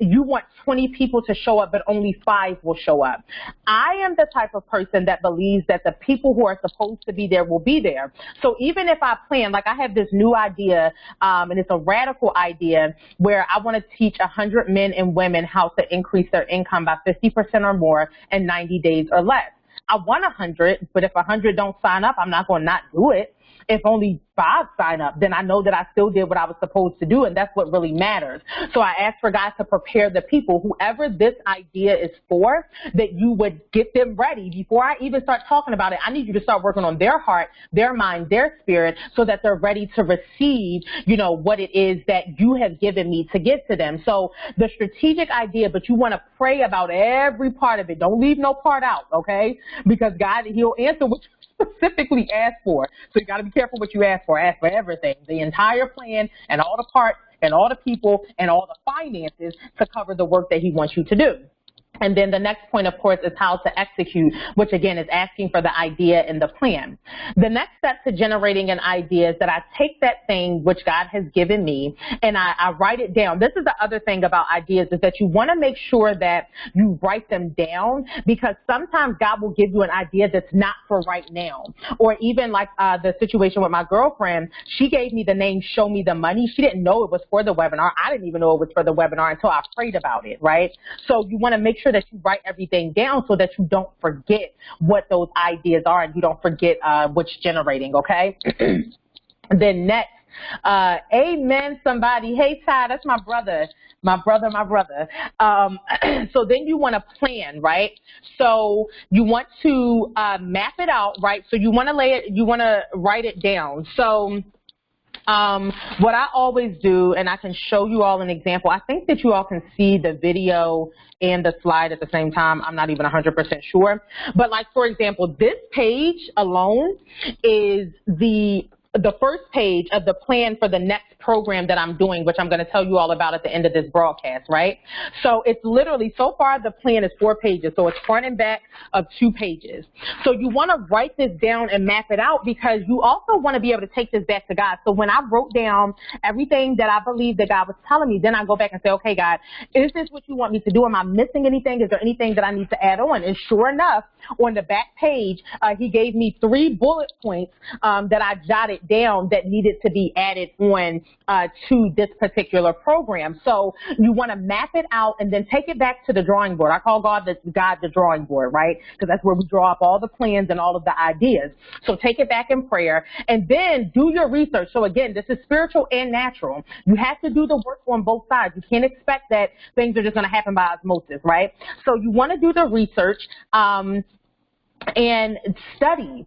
you want 20 people to show up, but only 5 will show up. I am the type of person that believes that the people who are supposed to be there will be there. So even if I plan, like I have this new idea, and it's a radical idea where I want to teach 100 men and women how to increase their income by 50% or more in 90 days or less. I want 100, but if 100 don't sign up, I'm not going to not do it. If only 5 sign up, then I know that I still did what I was supposed to do, and that's what really matters. So I asked for God to prepare the people, whoever this idea is for, that you would get them ready. Before I even start talking about it, I need you to start working on their heart, their mind, their spirit, so that they're ready to receive, what it is that you have given me to give to them. So the strategic idea, but you want to pray about every part of it. Don't leave no part out, okay? Because God, he'll answer what you specifically ask for. So you got to be careful what you ask for. Ask for everything, the entire plan and all the parts and all the people and all the finances to cover the work that he wants you to do. And then the next point, of course, is how to execute, which again is asking for the idea and the plan. The next step to generating an idea is that I take that thing which God has given me and I write it down. This is the other thing about ideas, is that you want to make sure that you write them down, because sometimes God will give you an idea that's not for right now. Or even like the situation with my girlfriend, she gave me the name Show Me the Money. She didn't know it was for the webinar. I didn't even know it was for the webinar until I prayed about it, right? So you want to make sure that you write everything down so that you don't forget what those ideas are and you don't forget what's generating, okay? Then next, amen, somebody. Hey, Ty, that's my brother. So then you want to plan, right? So you want to map it out, right? So you want to write it down. So what I always do, and I can show you all an example. I think that you all can see the video and the slide at the same time. I'm not even 100% sure. But like, for example, this page alone is the first page of the plan for the next program that I'm doing, which I'm going to tell you all about at the end of this broadcast, right? So it's literally, so far the plan is 4 pages. So it's front and back of 2 pages. So you want to write this down and map it out, because you also want to be able to take this back to God. So when I wrote down everything that I believe that God was telling me, then I go back and say, okay, God, is this what you want me to do? Am I missing anything? Is there anything that I need to add on? And sure enough, on the back page, he gave me 3 bullet points that I jotted down that needed to be added on to this particular program. So you want to map it out and then take it back to the drawing board. I call God the drawing board, right? Because that's where we draw up all the plans and all of the ideas. So take it back in prayer and then do your research. So again, this is spiritual and natural. You have to do the work on both sides. You can't expect that things are just going to happen by osmosis, right? So you want to do the research and study.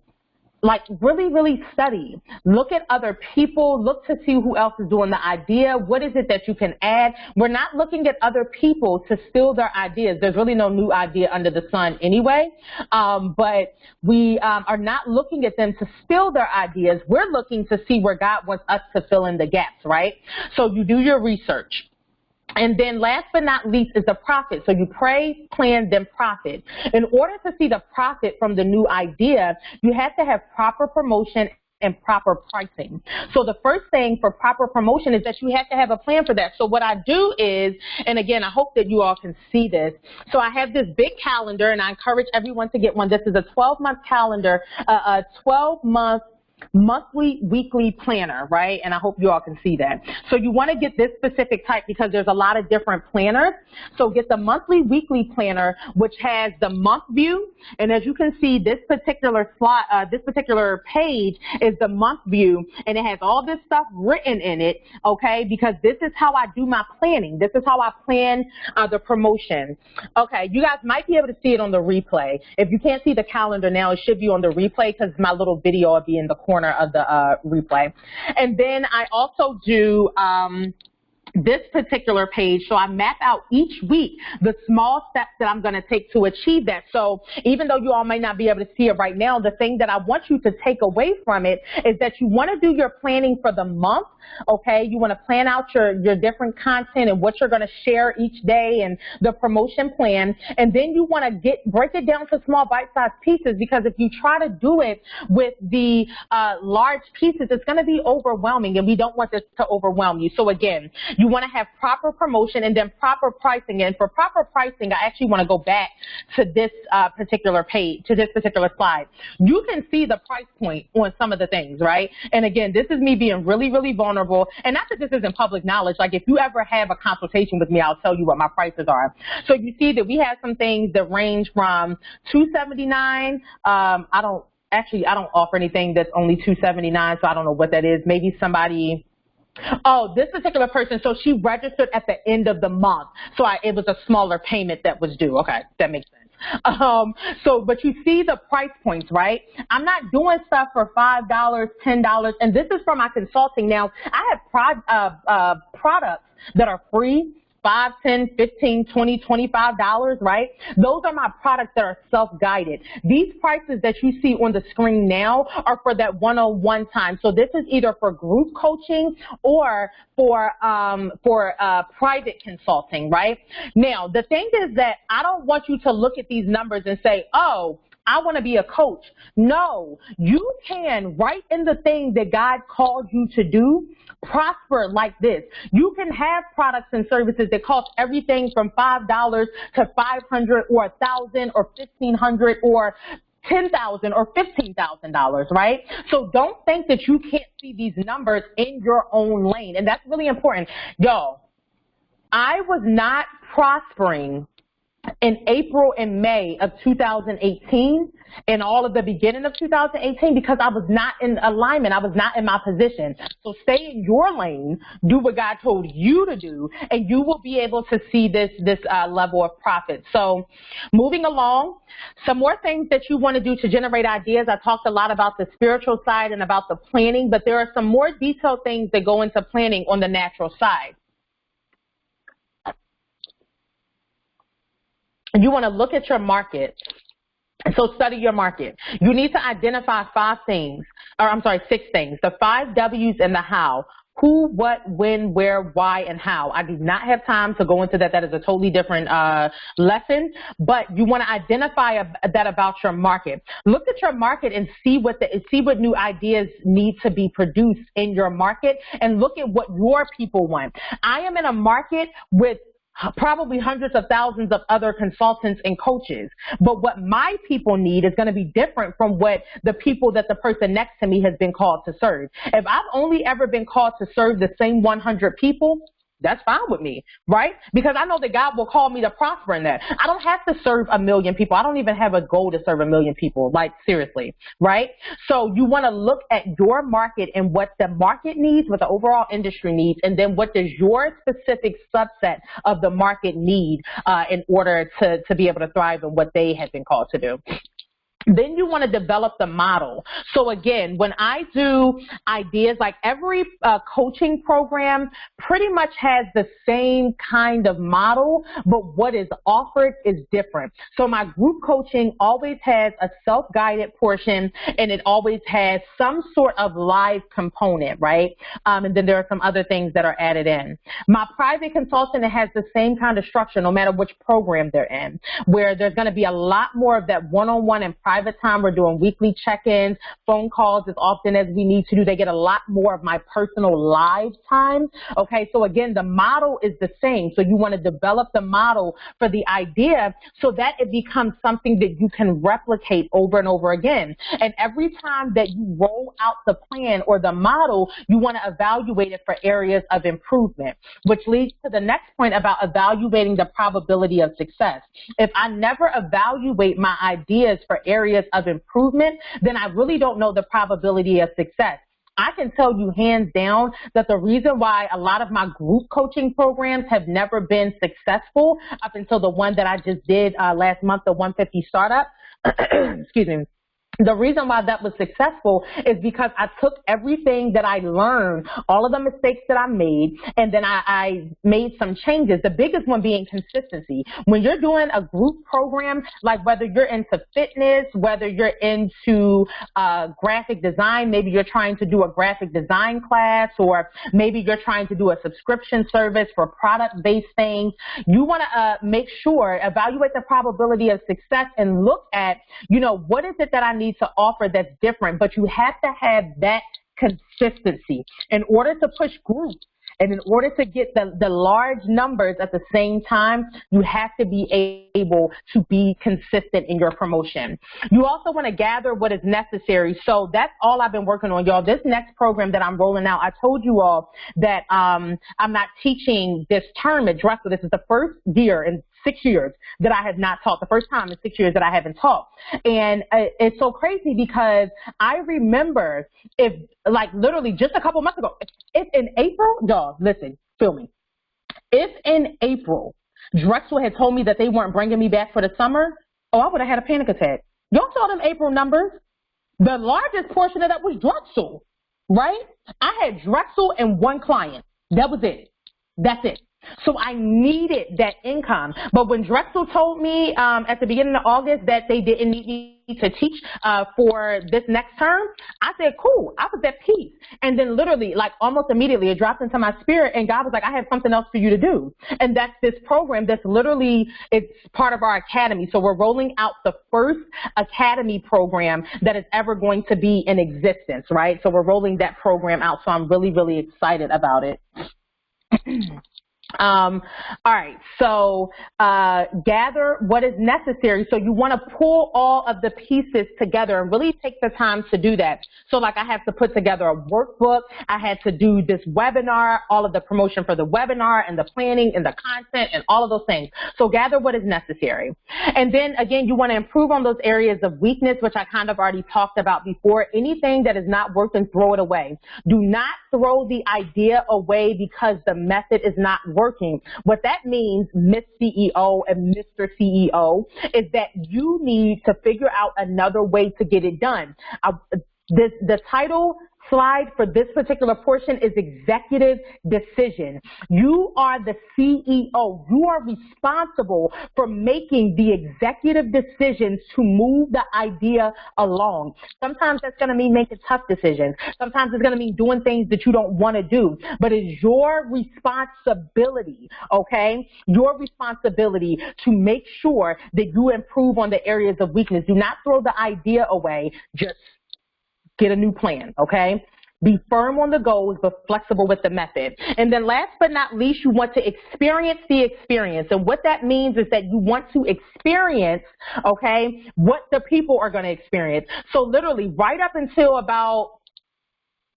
Like really, really study. Look at other people. Look to see who else is doing the idea. What is it that you can add? We're not looking at other people to steal their ideas. There's really no new idea under the sun anyway. But we are not looking at them to steal their ideas. We're looking to see where God wants us to fill in the gaps, right? So you do your research. And then last but not least is the profit. So you pray, plan, then profit. In order to see the profit from the new idea, you have to have proper promotion and proper pricing. So the first thing for proper promotion is that you have to have a plan for that. So what I do is, and again, I hope that you all can see this. So I have this big calendar, and I encourage everyone to get one. This is a 12-month calendar, a 12-month monthly, weekly planner, right? And I hope you all can see that. So you want to get this specific type because there's a lot of different planners. So get the monthly, weekly planner, which has the month view. And as you can see, this particular slide, this particular page is the month view, and it has all this stuff written in it, okay? Because this is how I do my planning. This is how I plan the promotion. Okay, you guys might be able to see it on the replay. If you can't see the calendar now, it should be on the replay because my little video will be in the corner of the replay. And then I also do this particular page, so I map out each week the small steps that I'm going to take to achieve that. So even though you all may not be able to see it right now, the thing that I want you to take away from it is that you want to do your planning for the month, okay? You want to plan out your different content and what you're going to share each day and the promotion plan, and then you want to break it down to small bite-sized pieces, because if you try to do it with the large pieces, it's going to be overwhelming, and we don't want this to overwhelm you. So again, you You want to have proper promotion and then proper pricing. And for proper pricing, I actually want to go back to this particular page, to this particular slide. You can see the price point on some of the things, right? And again, this is me being really, really vulnerable. And not that this isn't public knowledge. Like if you ever have a consultation with me, I'll tell you what my prices are. So you see that we have some things that range from $279. I don't offer anything that's only $279, so I don't know what that is. Maybe somebody, oh, this particular person, so she registered at the end of the month, so it was a smaller payment that was due. Okay, that makes sense. But you see the price points, right? I'm not doing stuff for $5, $10, and this is for my consulting. Now, I have products that are free, $5, $10, $15, $20, $25, right? Those are my products that are self-guided. These prices that you see on the screen now are for that one-on-one time. So this is either for group coaching or for private consulting, right? Now, the thing is that I don't want you to look at these numbers and say, oh, I want to be a coach. No, you can, right in the thing that God called you to do, prosper like this. You can have products and services that cost everything from $5 to $500 or $1,000 or $1,500 or $10,000 or $15,000, right? So don't think that you can't see these numbers in your own lane. And that's really important. Yo, I was not prospering in April and May of 2018 and all of the beginning of 2018 because I was not in alignment. I was not in my position. So stay in your lane, do what God told you to do, and you will be able to see this level of profit. So moving along, some more things that you want to do to generate ideas. I talked a lot about the spiritual side and about the planning, but there are some more detailed things that go into planning on the natural side. You want to look at your market. So study your market. You need to identify 6 things. The 5 W's and the how. Who, what, when, where, why, and how. I do not have time to go into that. That is a totally different lesson. But you want to identify that about your market. Look at your market and see what new ideas need to be produced in your market, and look at what your people want. I am in a market with probably hundreds of thousands of other consultants and coaches. But what my people need is going to be different from what the people that the person next to me has been called to serve. If I've only ever been called to serve the same 100 people, that's fine with me, right? Because I know that God will call me to prosper in that. I don't have to serve 1 million people. I don't even have a goal to serve 1 million people, like seriously, right? So you want to look at your market and what the market needs, what the overall industry needs, and then what does your specific subset of the market need in order to be able to thrive in what they have been called to do. Then you want to develop the model. So again, when I do ideas, like every coaching program pretty much has the same kind of model, but what is offered is different. So my group coaching always has a self-guided portion, and it always has some sort of live component, right? And then there are some other things that are added in. My private consultant, it has the same kind of structure no matter which program they're in, where there's going to be a lot more of that one-on-one and private time. We're doing weekly check-ins, phone calls as often as we need to do. They get a lot more of my personal live time. Okay, so again, the model is the same. So you want to develop the model for the idea so that it becomes something that you can replicate over and over again. And every time that you roll out the plan or the model, you want to evaluate it for areas of improvement, which leads to the next point about evaluating the probability of success. If I never evaluate my ideas for areas of improvement, then I really don't know the probability of success. I can tell you hands down that the reason why a lot of my group coaching programs have never been successful up until the one that I just did last month, the 150 Startup, excuse me. The reason why that was successful is because I took everything that I learned, all of the mistakes that I made, and then I made some changes. The biggest one being consistency. When you're doing a group program, like whether you're into fitness, whether you're into graphic design, maybe you're trying to do a graphic design class, or maybe you're trying to do a subscription service for product-based things, you want to make sure, evaluate the probability of success and look at, what is it that I need to offer that's different, but you have to have that consistency. In order to push groups And in order to get the large numbers at the same time, you have to be able to be consistent in your promotion. You also want to gather what is necessary. So that's all I've been working on, y'all. This next program that I'm rolling out, I told you all that I'm not teaching this term at Drexel. This is the first year in 6 years that I have not taught, the first time in 6 years that I haven't taught. And it's so crazy because I remember if, like, literally just a couple months ago, if in April, y'all, listen, feel me. If in April, Drexel had told me that they weren't bringing me back for the summer, oh, I would have had a panic attack. Y'all saw them April numbers. The largest portion of that was Drexel, right? I had Drexel and one client. That was it. That's it. So I needed that income. But when Drexel told me at the beginning of August that they didn't need me to teach for this next term, I said, cool. I was at peace. And then literally, like almost immediately, it dropped into my spirit, and God was like, I have something else for you to do. And that's this program that's literally, it's part of our academy. So we're rolling out the first academy program that is ever going to be in existence, right? So we're rolling that program out. So I'm really, really excited about it. All right, so gather what is necessary. So you want to pull all of the pieces together and really take the time to do that. So like I have to put together a workbook. I had to do this webinar, all of the promotion for the webinar and the planning and the content and all of those things. So gather what is necessary. And then again, you want to improve on those areas of weakness, which I kind of already talked about before. Anything that is not working, throw it away. Do not throw the idea away because the method is not working. What that means, Miss CEO and Mr. CEO, is that you need to figure out another way to get it done. The title slide for this particular portion is executive decision. You are the CEO. You are responsible for making the executive decisions to move the idea along. Sometimes that's going to mean making tough decisions. Sometimes it's going to mean doing things that you don't want to do. But it's your responsibility, okay? Your responsibility to make sure that you improve on the areas of weakness. Do not throw the idea away. Just get a new plan, okay? Be firm on the goals, but flexible with the method. And then last but not least, you want to experience the experience. And what that means is that you want to experience, okay, what the people are going to experience. So literally right up until about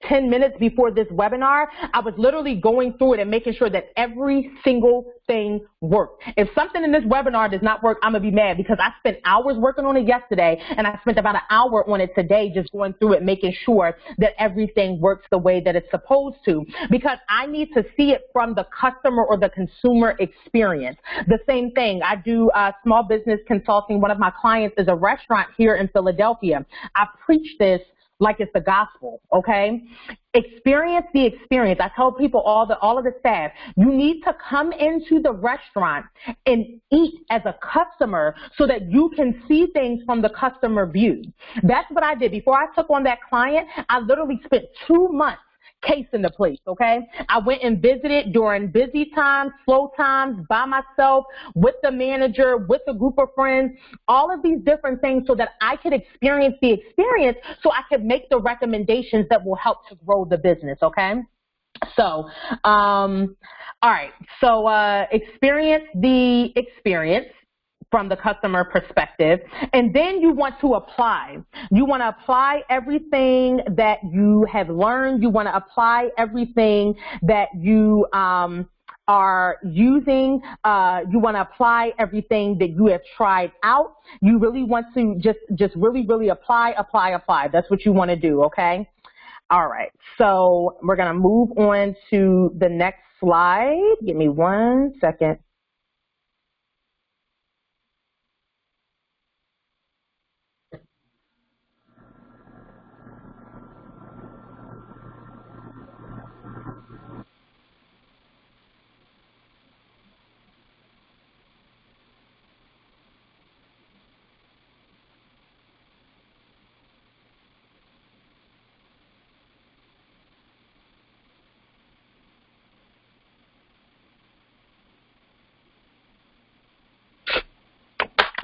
10 minutes before this webinar, I was literally going through it and making sure that every single thing worked. If something in this webinar does not work, I'm going to be mad because I spent hours working on it yesterday and I spent about an hour on it today just going through it, making sure that everything works the way that it's supposed to, because I need to see it from the customer or the consumer experience. The same thing, I do small business consulting. One of my clients is a restaurant here in Philadelphia. I preach this like it's the gospel, okay? Experience the experience. I tell people, all of the staff, you need to come into the restaurant and eat as a customer so that you can see things from the customer view. That's what I did. Before I took on that client, I literally spent 2 months casing the place, okay? I went and visited during busy times, slow times, by myself, with the manager, with a group of friends, all of these different things so that I could experience the experience so I could make the recommendations that will help to grow the business, okay? So, all right, so experience the experience from the customer perspective, and then you want to apply. You want to apply everything that you have learned. You want to apply everything that you are using. You want to apply everything that you have tried out. You really want to just really apply. That's what you want to do, okay? All right, so we're going to move on to the next slide. Give me 1 second.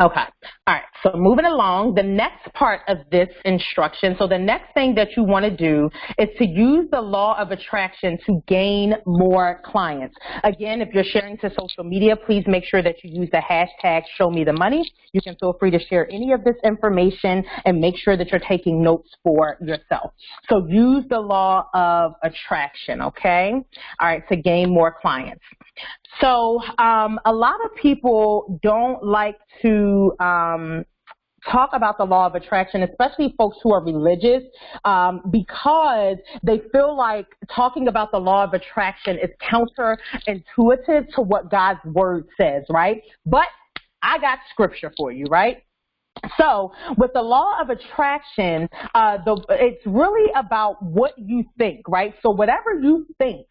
Okay. All right. So moving along, the next part of this instruction, so the next thing that you want to do is to use the law of attraction to gain more clients. Again, if you're sharing to social media, please make sure that you use the hashtag #ShowMeTheMoney. You can feel free to share any of this information and make sure that you're taking notes for yourself. So use the law of attraction, okay? All right, to gain more clients. So a lot of people don't like to talk about the law of attraction, especially folks who are religious, because they feel like talking about the law of attraction is counterintuitive to what God's word says, right? But I got scripture for you, right? So with the law of attraction, it's really about what you think, right? So whatever you think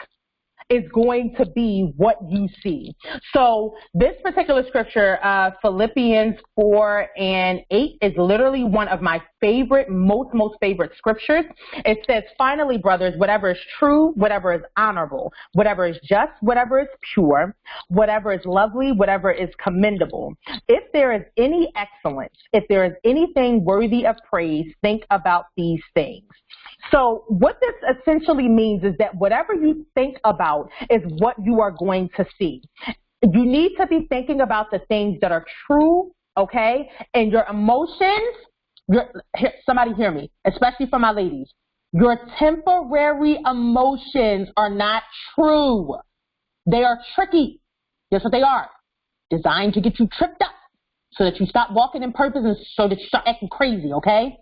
is going to be what you see. So this particular scripture, Philippians 4:8, is literally one of my favorite, most favorite scriptures. It says, finally, brothers, whatever is true, whatever is honorable, whatever is just, whatever is pure, whatever is lovely, whatever is commendable. If there is any excellence, if there is anything worthy of praise, think about these things. So what this essentially means is that whatever you think about is what you are going to see. You need to be thinking about the things that are true, okay? And your emotions, somebody hear me, especially for my ladies. Your temporary emotions are not true. They are tricky. Guess what they are? Designed to get you tripped up so that you stop walking in purpose and so that you start acting crazy, okay?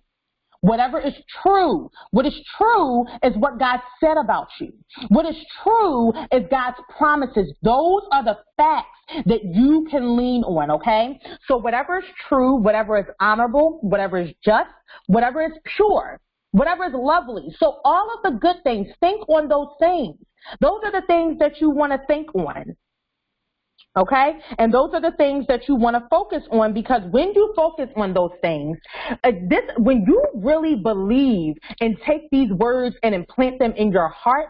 Whatever is true. What is true is what God said about you. What is true is God's promises. Those are the facts that you can lean on, okay? So whatever is true, whatever is honorable, whatever is just, whatever is pure, whatever is lovely. So all of the good things, think on those things. Those are the things that you want to think on. Okay? And those are the things that you want to focus on, because when you focus on those things, when you really believe and take these words and implant them in your heart,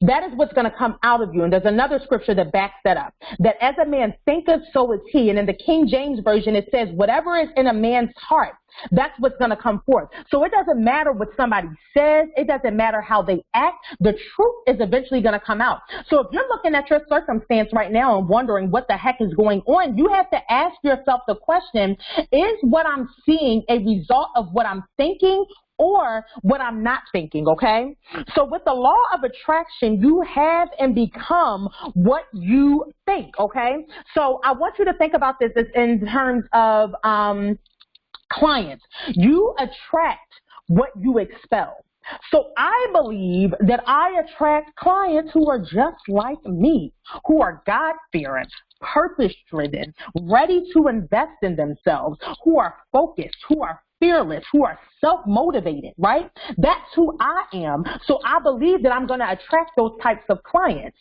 that is what's going to come out of you. And there's another scripture that backs that up. That as a man thinketh, so is he. And in the King James Version, it says, whatever is in a man's heart, that's what's going to come forth. So it doesn't matter what somebody says. It doesn't matter how they act. The truth is eventually going to come out. So if you're looking at your circumstance right now and wondering what the heck is going on, you have to ask yourself the question, is what I'm seeing a result of what I'm thinking or what I'm not thinking, okay? So with the law of attraction, you have and become what you think, okay? So I want you to think about this in terms of clients. You attract what you expel. So I believe that I attract clients who are just like me, who are God-fearing, purpose-driven, ready to invest in themselves, who are focused, who are fearless, who are self-motivated, right? That's who I am. So I believe that I'm going to attract those types of clients.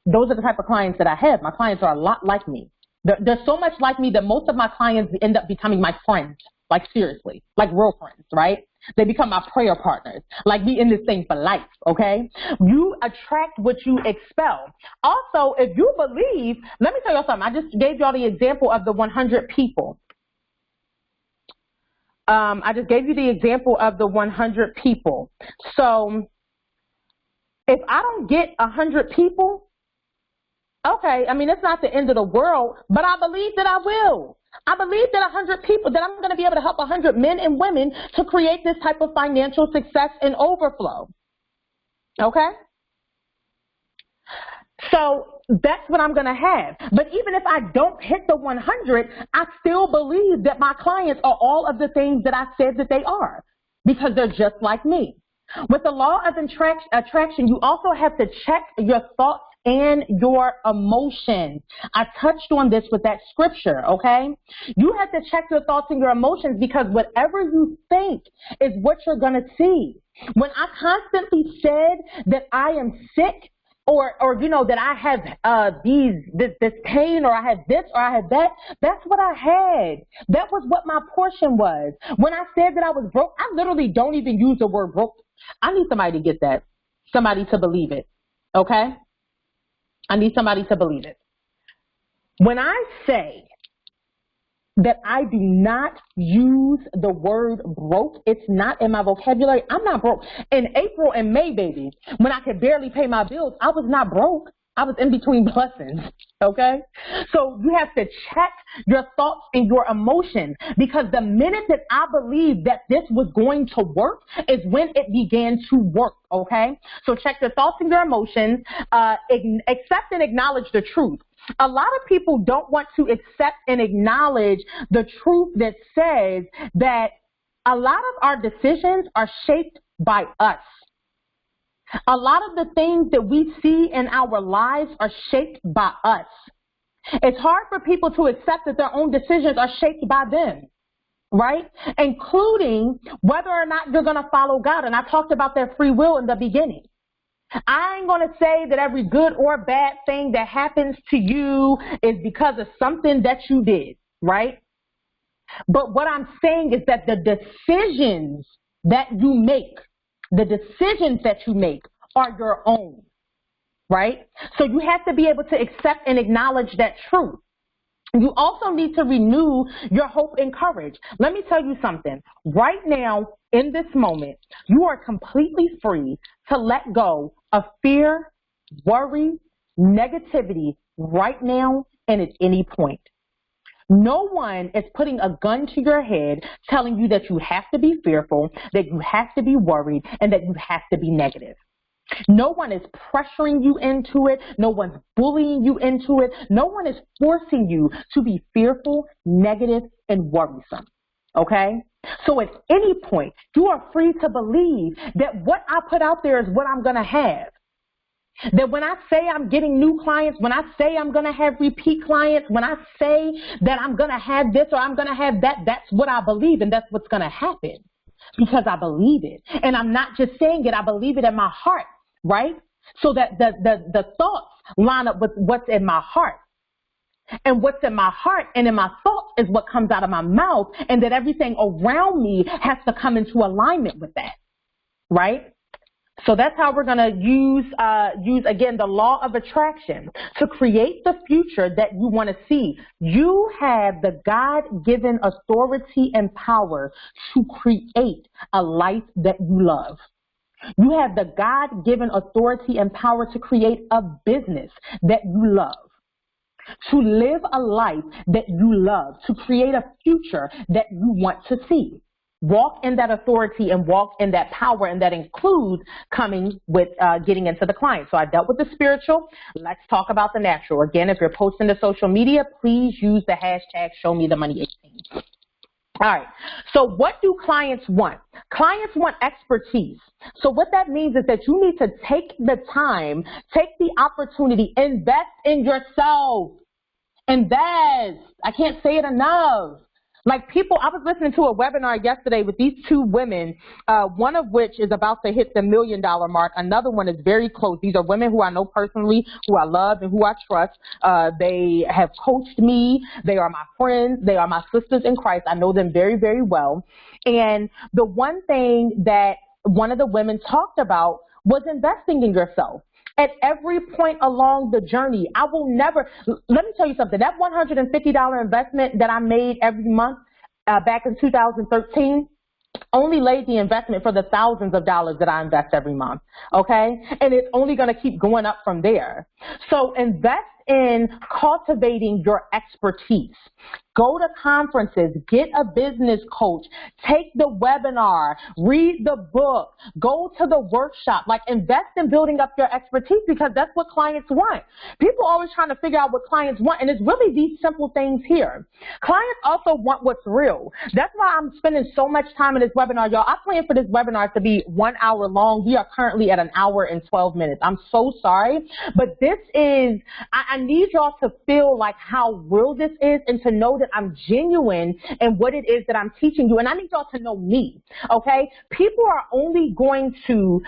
Those are the type of clients that I have. My clients are a lot like me. They're so much like me that most of my clients end up becoming my friends. Like seriously, like real friends, right? They become my prayer partners. Like we in this thing for life, okay? You attract what you expel. Also, if you believe, let me tell you something. I just gave y'all the example of the 100 people. I just gave you the example of the 100 people. So if I don't get 100 people, okay, I mean, it's not the end of the world, but I believe that I will. I believe that 100 people, that I'm going to be able to help 100 men and women to create this type of financial success and overflow. Okay? So that's what I'm going to have. But even if I don't hit the 100, I still believe that my clients are all of the things that I said that they are, because they're just like me. With the law of attraction, you also have to check your thoughts and your emotions. I touched on this with that scripture, okay? You have to check your thoughts and your emotions, because whatever you think is what you're going to see. When I constantly said that I am sick, or you know, that I have this pain, or I have this, or I have that, that's what I had. That was what my portion was. When I said that I was broke, I literally don't even use the word broke. I need somebody to get that, somebody to believe it, okay? I need somebody to believe it. When I say that I do not use the word broke. It's not in my vocabulary. I'm not broke. In April and May, baby, when I could barely pay my bills, I was not broke. I was in between blessings, okay? So you have to check your thoughts and your emotions, because the minute that I believed that this was going to work is when it began to work, okay? So check your thoughts and your emotions, accept and acknowledge the truth. A lot of people don't want to accept and acknowledge the truth that says that a lot of our decisions are shaped by us. A lot of the things that we see in our lives are shaped by us. It's hard for people to accept that their own decisions are shaped by them, right? Including whether or not you're going to follow God. And I talked about their free will in the beginning. I ain't going to say that every good or bad thing that happens to you is because of something that you did, right? But what I'm saying is that the decisions that you make are your own, right? So you have to be able to accept and acknowledge that truth. You also need to renew your hope and courage. Let me tell you something. Right now, in this moment, you are completely free to let go of fear, worry, negativity right now and at any point. No one is putting a gun to your head telling you that you have to be fearful, that you have to be worried, and that you have to be negative. No one is pressuring you into it. No one's bullying you into it. No one is forcing you to be fearful, negative, and worrisome. Okay? So at any point, you are free to believe that what I put out there is what I'm going to have. That when I say I'm getting new clients, when I say I'm going to have repeat clients, when I say that I'm going to have this or I'm going to have that, that's what I believe, and that's what's going to happen because I believe it. And I'm not just saying it, I believe it in my heart, right? So that the thoughts line up with what's in my heart. And what's in my heart and in my thoughts is what comes out of my mouth, and that everything around me has to come into alignment with that, right? So that's how we're going to use again, the law of attraction to create the future that you want to see. You have the God-given authority and power to create a life that you love. You have the God-given authority and power to create a business that you love, to live a life that you love, to create a future that you want to see. Walk in that authority and walk in that power, and that includes coming with getting into the client. So I dealt with the spiritual. Let's talk about the natural. Again, if you're posting to social media, please use the hashtag #ShowMeTheMoney18. All right. So what do clients want? Clients want expertise. So what that means is that you need to take the time, take the opportunity, invest in yourself. Invest. I can't say it enough. Like people, I was listening to a webinar yesterday with these two women, one of which is about to hit the $1 million mark. Another one is very close. These are women who I know personally, who I love and who I trust. They have coached me. They are my friends. They are my sisters in Christ. I know them very, very well. And the one thing that one of the women talked about was investing in yourself. At every point along the journey, I will never, let me tell you something, that $150 investment that I made every month back in 2013 only laid the investment for the thousands of dollars that I invest every month, okay? And it's only going to keep going up from there. So invest in cultivating your expertise. Go to conferences, get a business coach, take the webinar, read the book, go to the workshop, like invest in building up your expertise, because that's what clients want. People are always trying to figure out what clients want, and it's really these simple things here. Clients also want what's real. That's why I'm spending so much time in this webinar, y'all. I plan for this webinar to be 1 hour long. We are currently at 1 hour and 12 minutes. I'm so sorry, but this is, I need y'all to feel like how real this is and to know that I'm genuine in what it is that I'm teaching you. And I need y'all to know me, okay? People are only going to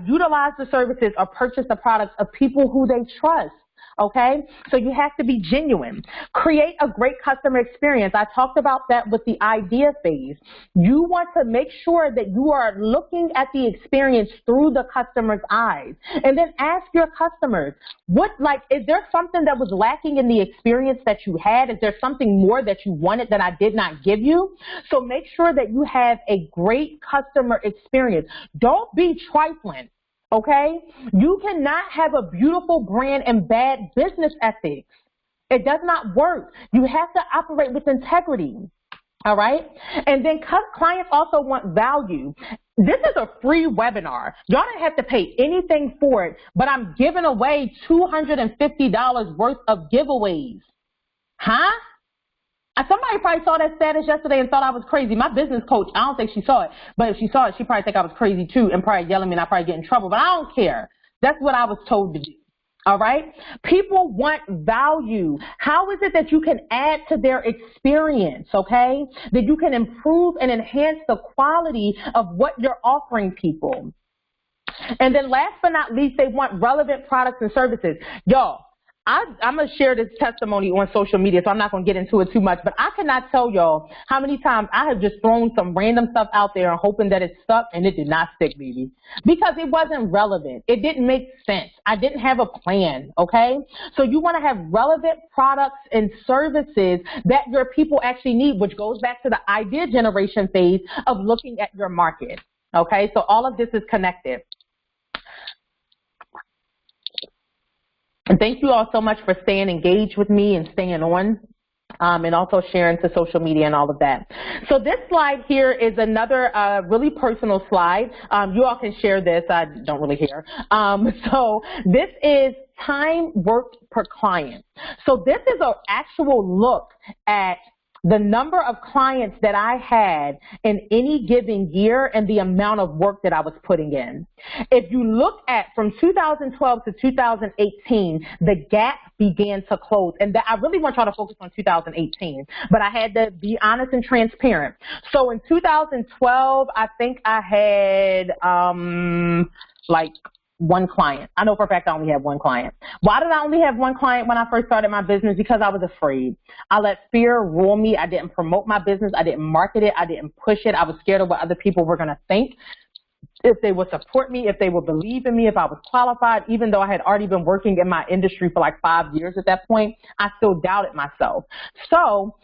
utilize the services or purchase the products of people who they trust. Okay, so you have to be genuine. Create a great customer experience. I talked about that with the idea phase. You want to make sure that you are looking at the experience through the customer's eyes. And then ask your customers, is there something that was lacking in the experience that you had? Is there something more that you wanted that I did not give you? So make sure that you have a great customer experience. Don't be trifling. Okay? You cannot have a beautiful brand and bad business ethics. It does not work. You have to operate with integrity. All right? And then clients also want value. This is a free webinar. Y'all don't have to pay anything for it, but I'm giving away $250 worth of giveaways. Huh? Somebody probably saw that status yesterday and thought I was crazy. My business coach, I don't think she saw it, but if she saw it, she probably think I was crazy too and probably yell at me and I probably get in trouble, but I don't care. That's what I was told to do. All right? People want value. How is it that you can add to their experience, okay? That you can improve and enhance the quality of what you're offering people. And then last but not least, they want relevant products and services. Y'all, I'm going to share this testimony on social media, so I'm not going to get into it too much, but I cannot tell y'all how many times I have just thrown some random stuff out there hoping that it stuck, and it did not stick, baby, because it wasn't relevant. It didn't make sense. I didn't have a plan, okay? So you want to have relevant products and services that your people actually need, which goes back to the idea generation phase of looking at your market, okay? So all of this is connected. And thank you all so much for staying engaged with me and staying on and also sharing to social media and all of that. So this slide here is another really personal slide. You all can share this. I don't really care. So this is time worked per client. So this is an actual look at the number of clients that I had in any given year and the amount of work that I was putting in. If you look at from 2012 to 2018, the gap began to close. And I really want y'all to focus on 2018, but I had to be honest and transparent. So in 2012, I think I had like one client. I know for a fact I only had one client. Why did I only have one client when I first started my business? Because I was afraid. I let fear rule me. I didn't promote my business. I didn't market it. I didn't push it. I was scared of what other people were going to think, if they would support me, if they would believe in me, if I was qualified. Even though I had already been working in my industry for like 5 years at that point, I still doubted myself. So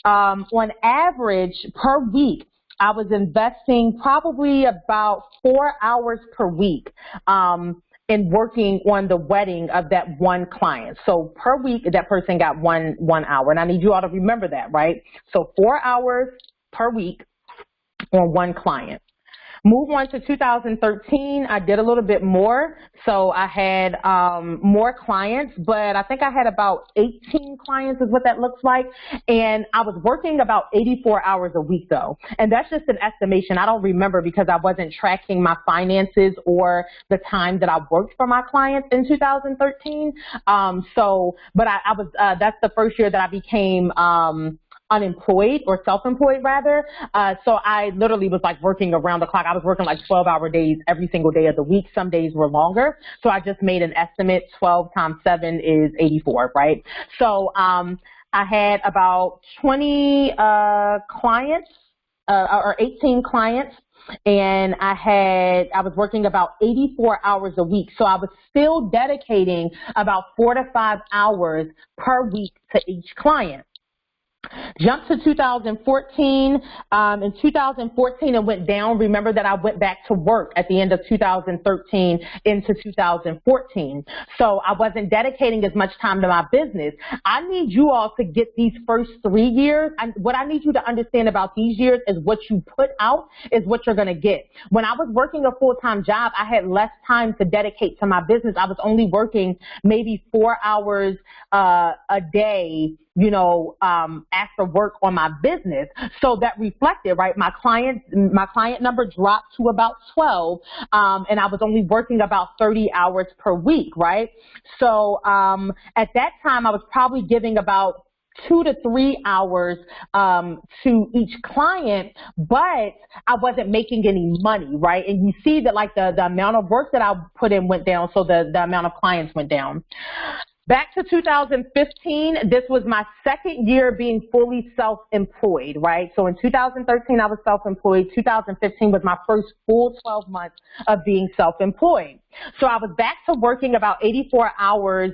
on average per week, I was investing probably about 4 hours per week in working on the wedding of that one client. So per week, that person got one hour. And I need you all to remember that, right? So 4 hours per week on one client. Move on to 2013, I did a little bit more. So I had more clients, but I think I had about 18 clients is what that looks like. And I was working about 84 hours a week though. And that's just an estimation. I don't remember because I wasn't tracking my finances or the time that I worked for my clients in 2013. But I was, that's the first year that I became, unemployed or self-employed rather. So I literally was like working around the clock. I was working like 12-hour days every single day of the week. Some days were longer. So I just made an estimate. 12 times 7 is 84, right? So I had about 20 clients or 18 clients. And I was working about 84 hours a week. So I was still dedicating about 4 to 5 hours per week to each client. Jump to 2014. In 2014, it went down. Remember that I went back to work at the end of 2013 into 2014. So I wasn't dedicating as much time to my business. I need you all to get these first 3 years. And what I need you to understand about these years is what you put out is what you're going to get. When I was working a full-time job, I had less time to dedicate to my business. I was only working maybe 4 hours a day, you know, after work on my business. So that reflected, right? My client number dropped to about 12, and I was only working about 30 hours per week, right? So at that time, I was probably giving about 2 to 3 hours to each client, but I wasn't making any money, right? And you see that like the amount of work that I put in went down, so the amount of clients went down. Back to 2015, this was my second year being fully self-employed, right? So in 2013, I was self-employed. 2015 was my first full 12 months of being self-employed. So I was back to working about 84 hours,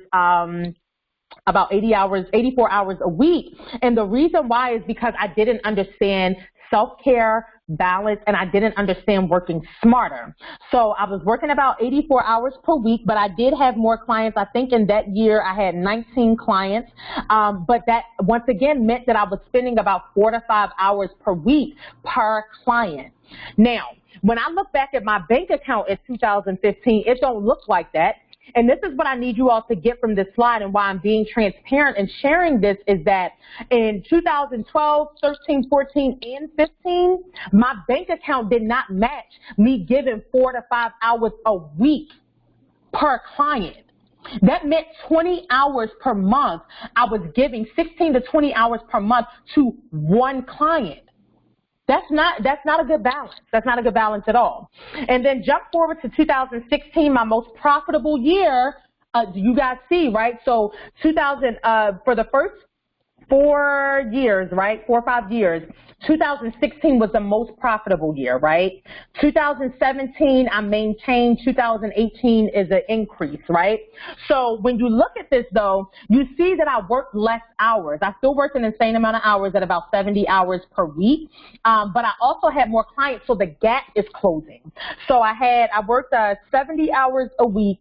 84 hours a week. And the reason why is because I didn't understand self-care, balance, and I didn't understand working smarter. So I was working about 84 hours per week, but I did have more clients. I think in that year I had 19 clients, but that once again meant that I was spending about 4 to 5 hours per week per client. Now, when I look back at my bank account in 2015, it don't look like that. And this is what I need you all to get from this slide, and why I'm being transparent and sharing this is that in 2012, 13, 14, and 15, my bank account did not match me giving 4 to 5 hours a week per client. That meant 20 hours per month. I was giving 16 to 20 hours per month to one client. That's not a good balance. That's not a good balance at all. And then jump forward to 2016, my most profitable year. You guys see, right? So for the first 4 years, right? 4 or 5 years. 2016 was the most profitable year, right? 2017, I maintained. 2018 is an increase, right? So when you look at this, though, you see that I worked less hours. I still worked an insane amount of hours at about 70 hours per week, but I also had more clients, so the gap is closing. So I worked 70 hours a week.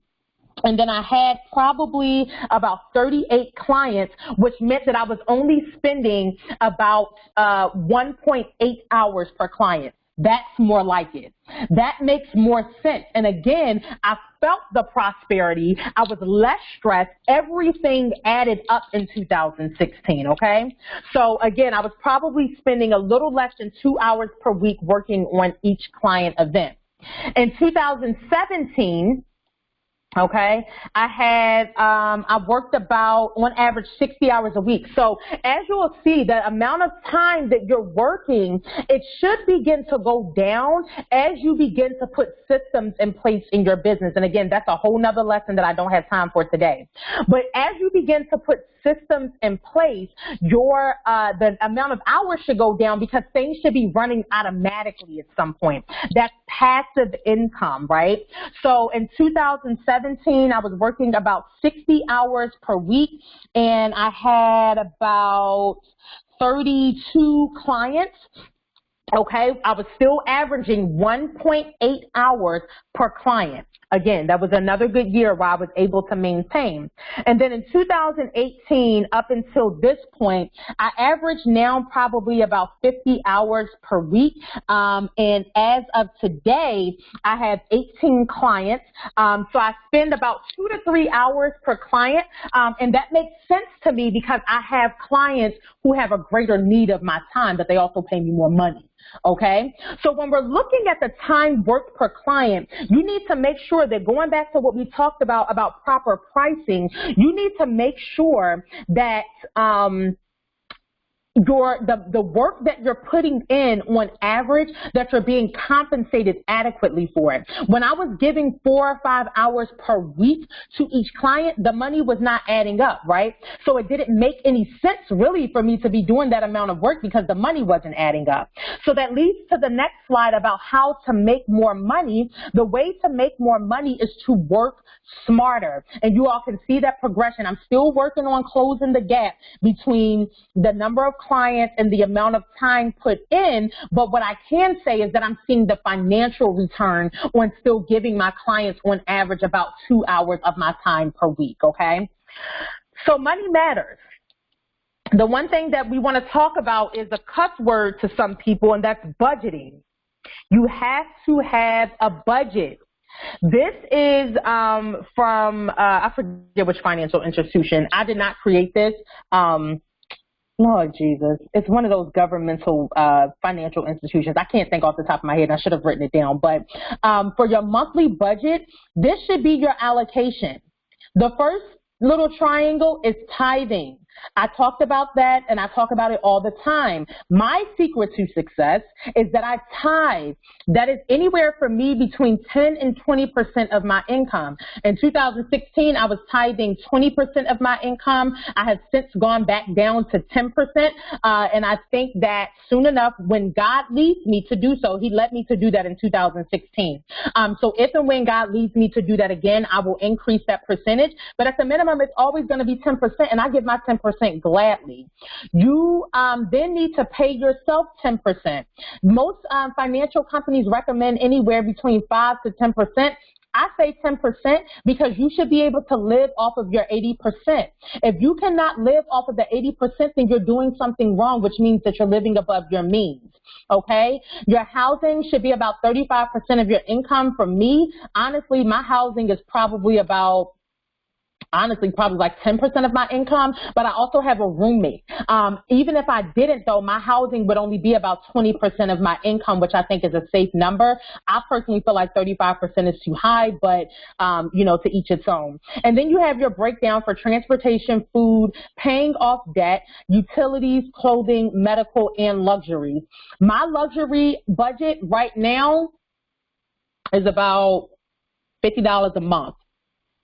And then I had probably about 38 clients, which meant that I was only spending about 1.8 hours per client. That's more like it. That makes more sense. And again, I felt the prosperity. I was less stressed. Everything added up in 2016, okay? So again, I was probably spending a little less than 2 hours per week working on each client event. In 2017, okay, I worked about, on average, 60 hours a week. So as you'll see, the amount of time that you're working, it should begin to go down as you begin to put systems in place in your business. And again, that's a whole nother lesson that I don't have time for today. But as you begin to put systems in place, the amount of hours should go down because things should be running automatically at some point. That's passive income, right? So in 2017, I was working about 60 hours per week, and I had about 32 clients. Okay, I was still averaging 1.8 hours per client. Again, that was another good year where I was able to maintain. And then in 2018, up until this point, I average now probably about 50 hours per week. And as of today, I have 18 clients. So I spend about 2 to 3 hours per client. And that makes sense to me because I have clients who have a greater need of my time, but they also pay me more money. Okay, so when we're looking at the time worked per client, you need to make sure that, going back to what we talked about proper pricing, you need to make sure that the work that you're putting in on average, that you're being compensated adequately for it. When I was giving 4 or 5 hours per week to each client, the money was not adding up, right? So it didn't make any sense really for me to be doing that amount of work because the money wasn't adding up. So that leads to the next slide about how to make more money. The way to make more money is to work smarter. And you all can see that progression. I'm still working on closing the gap between the number of clients and the amount of time put in, but what I can say is that I'm seeing the financial return on still giving my clients on average about 2 hours of my time per week, okay? So money matters. The one thing that we want to talk about is a cuss word to some people, and that's budgeting. You have to have a budget. This is from, I forget which financial institution. I did not create this. Lord Jesus, it's one of those governmental financial institutions. I can't think off the top of my head. I should have written it down. But for your monthly budget, this should be your allocation. The first little triangle is tithing. I talked about that, and I talk about it all the time. My secret to success is that I tithe. That is anywhere for me between 10 and 20% of my income. In 2016, I was tithing 20% of my income. I have since gone back down to 10%, and I think that soon enough, when God leads me to do so, he led me to do that in 2016. So if and when God leads me to do that again, I will increase that percentage. But at the minimum, it's always going to be 10%, and I give my 10% gladly. You then need to pay yourself 10%. Most financial companies recommend anywhere between 5 to 10%. I say 10% because you should be able to live off of your 80%. If you cannot live off of the 80%, then you're doing something wrong, which means that you're living above your means. Okay? Your housing should be about 35% of your income. For me, honestly, my housing is probably like 10% of my income, but I also have a roommate. Even if I didn't, though, my housing would only be about 20% of my income, which I think is a safe number. I personally feel like 35% is too high, but, to each its own. And then you have your breakdown for transportation, food, paying off debt, utilities, clothing, medical, and luxuries. My luxury budget right now is about $50 a month.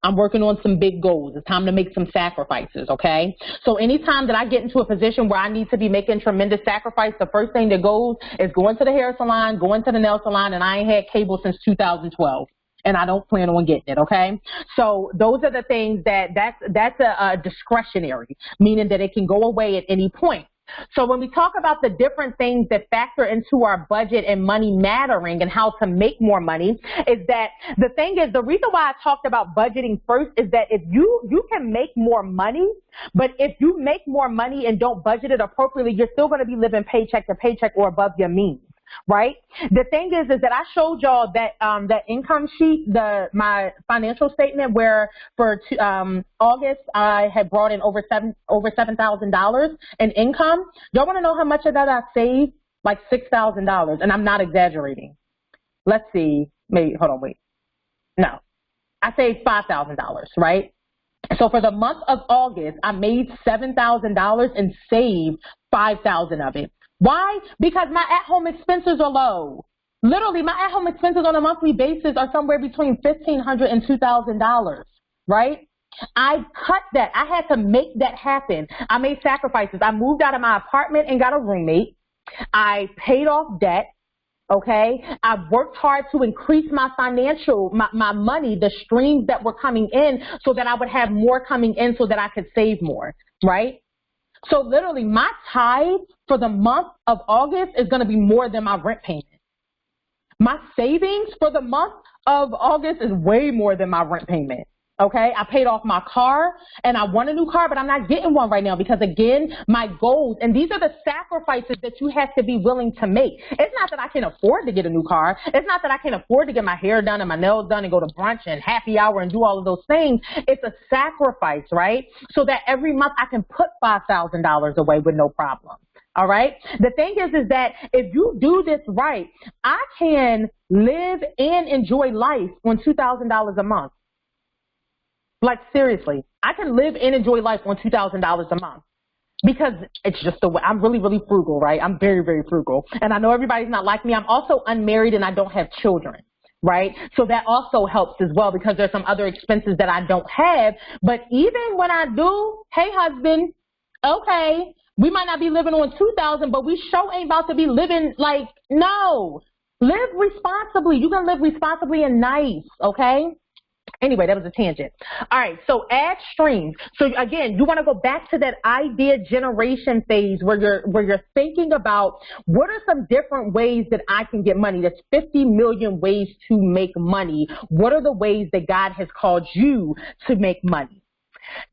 I'm working on some big goals. It's time to make some sacrifices, okay? So anytime that I get into a position where I need to be making tremendous sacrifice, the first thing that goes is going to the hair salon, going to the nail salon, and I ain't had cable since 2012. And I don't plan on getting it, okay? So those are the things that's a discretionary, meaning that it can go away at any point. So when we talk about the different things that factor into our budget and money mattering and how to make more money, is that the thing is, the reason why I talked about budgeting first is that if you can make more money, but if you make more money and don't budget it appropriately, you're still going to be living paycheck to paycheck or above your means. Right? The thing is that I showed y'all that that income sheet, my financial statement, where for August I had brought in over $7,000 in income. Y'all want to know how much of that I saved? Like $6,000, and I'm not exaggerating. Let's see. Maybe hold on, wait. No, I saved $5,000. Right? So for the month of August, I made $7,000 and saved $5,000 of it. Why? Because my at-home expenses are low. Literally, my at-home expenses on a monthly basis are somewhere between $1,500 and $2,000, right? I cut that. I had to make that happen. I made sacrifices. I moved out of my apartment and got a roommate. I paid off debt. Okay, I've worked hard to increase my my money, the streams that were coming in, so that I would have more coming in so that I could save more, right? So literally, my tithe for the month of August is going to be more than my rent payment. My savings for the month of August is way more than my rent payment. Okay, I paid off my car, and I want a new car, but I'm not getting one right now because, again, my goals, and these are the sacrifices that you have to be willing to make. It's not that I can afford to get a new car. It's not that I can afford to get my hair done and my nails done and go to brunch and happy hour and do all of those things. It's a sacrifice, right? So that every month I can put $5,000 away with no problem. All right. The thing is that if you do this right, I can live and enjoy life on $2,000 a month. Like, seriously, I can live and enjoy life on $2,000 a month because it's just the way. I'm really, really frugal, right? I'm very, very frugal. And I know everybody's not like me. I'm also unmarried and I don't have children, right? So that also helps as well because there's some other expenses that I don't have. But even when I do, hey, husband, okay, we might not be living on $2,000, but we sure ain't about to be living like, no. Live responsibly. You can live responsibly and nice, okay? Anyway, that was a tangent. All right, so add streams. So again, you want to go back to that idea generation phase where you're thinking about what are some different ways that I can get money. There's 50 million ways to make money. What are the ways that God has called you to make money?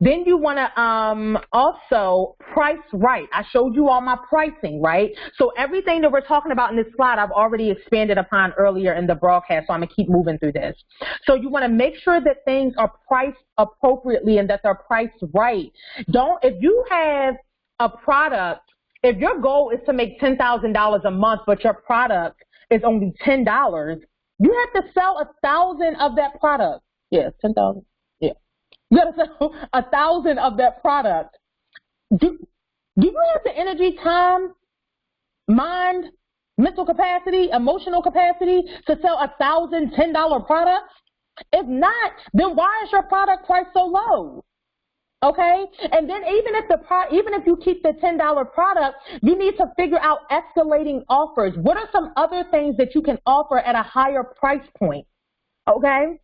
Then you want to also price right. I showed you all my pricing, right? So everything that we're talking about in this slide, I've already expanded upon earlier in the broadcast, so I'm going to keep moving through this. So you want to make sure that things are priced appropriately and that they're priced right. If you have a product, if your goal is to make $10,000 a month, but your product is only $10, you have to sell 1,000 of that product. Yeah, 10,000. Yeah. You got to sell 1,000 of that product Do you have the energy, time, mind, mental capacity, emotional capacity to sell $1,000 $10 products? If not, then why is your product price so low? Okay, and then even if you keep the $10 product, you need to figure out escalating offers. What are some other things that you can offer at a higher price point? Okay.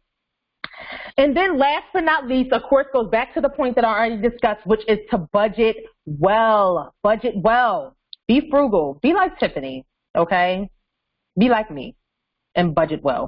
And then last but not least, of course, goes back to the point that I already discussed, which is to budget well. Budget well. Be frugal. Be like Tiffany, okay? Be like me and budget well.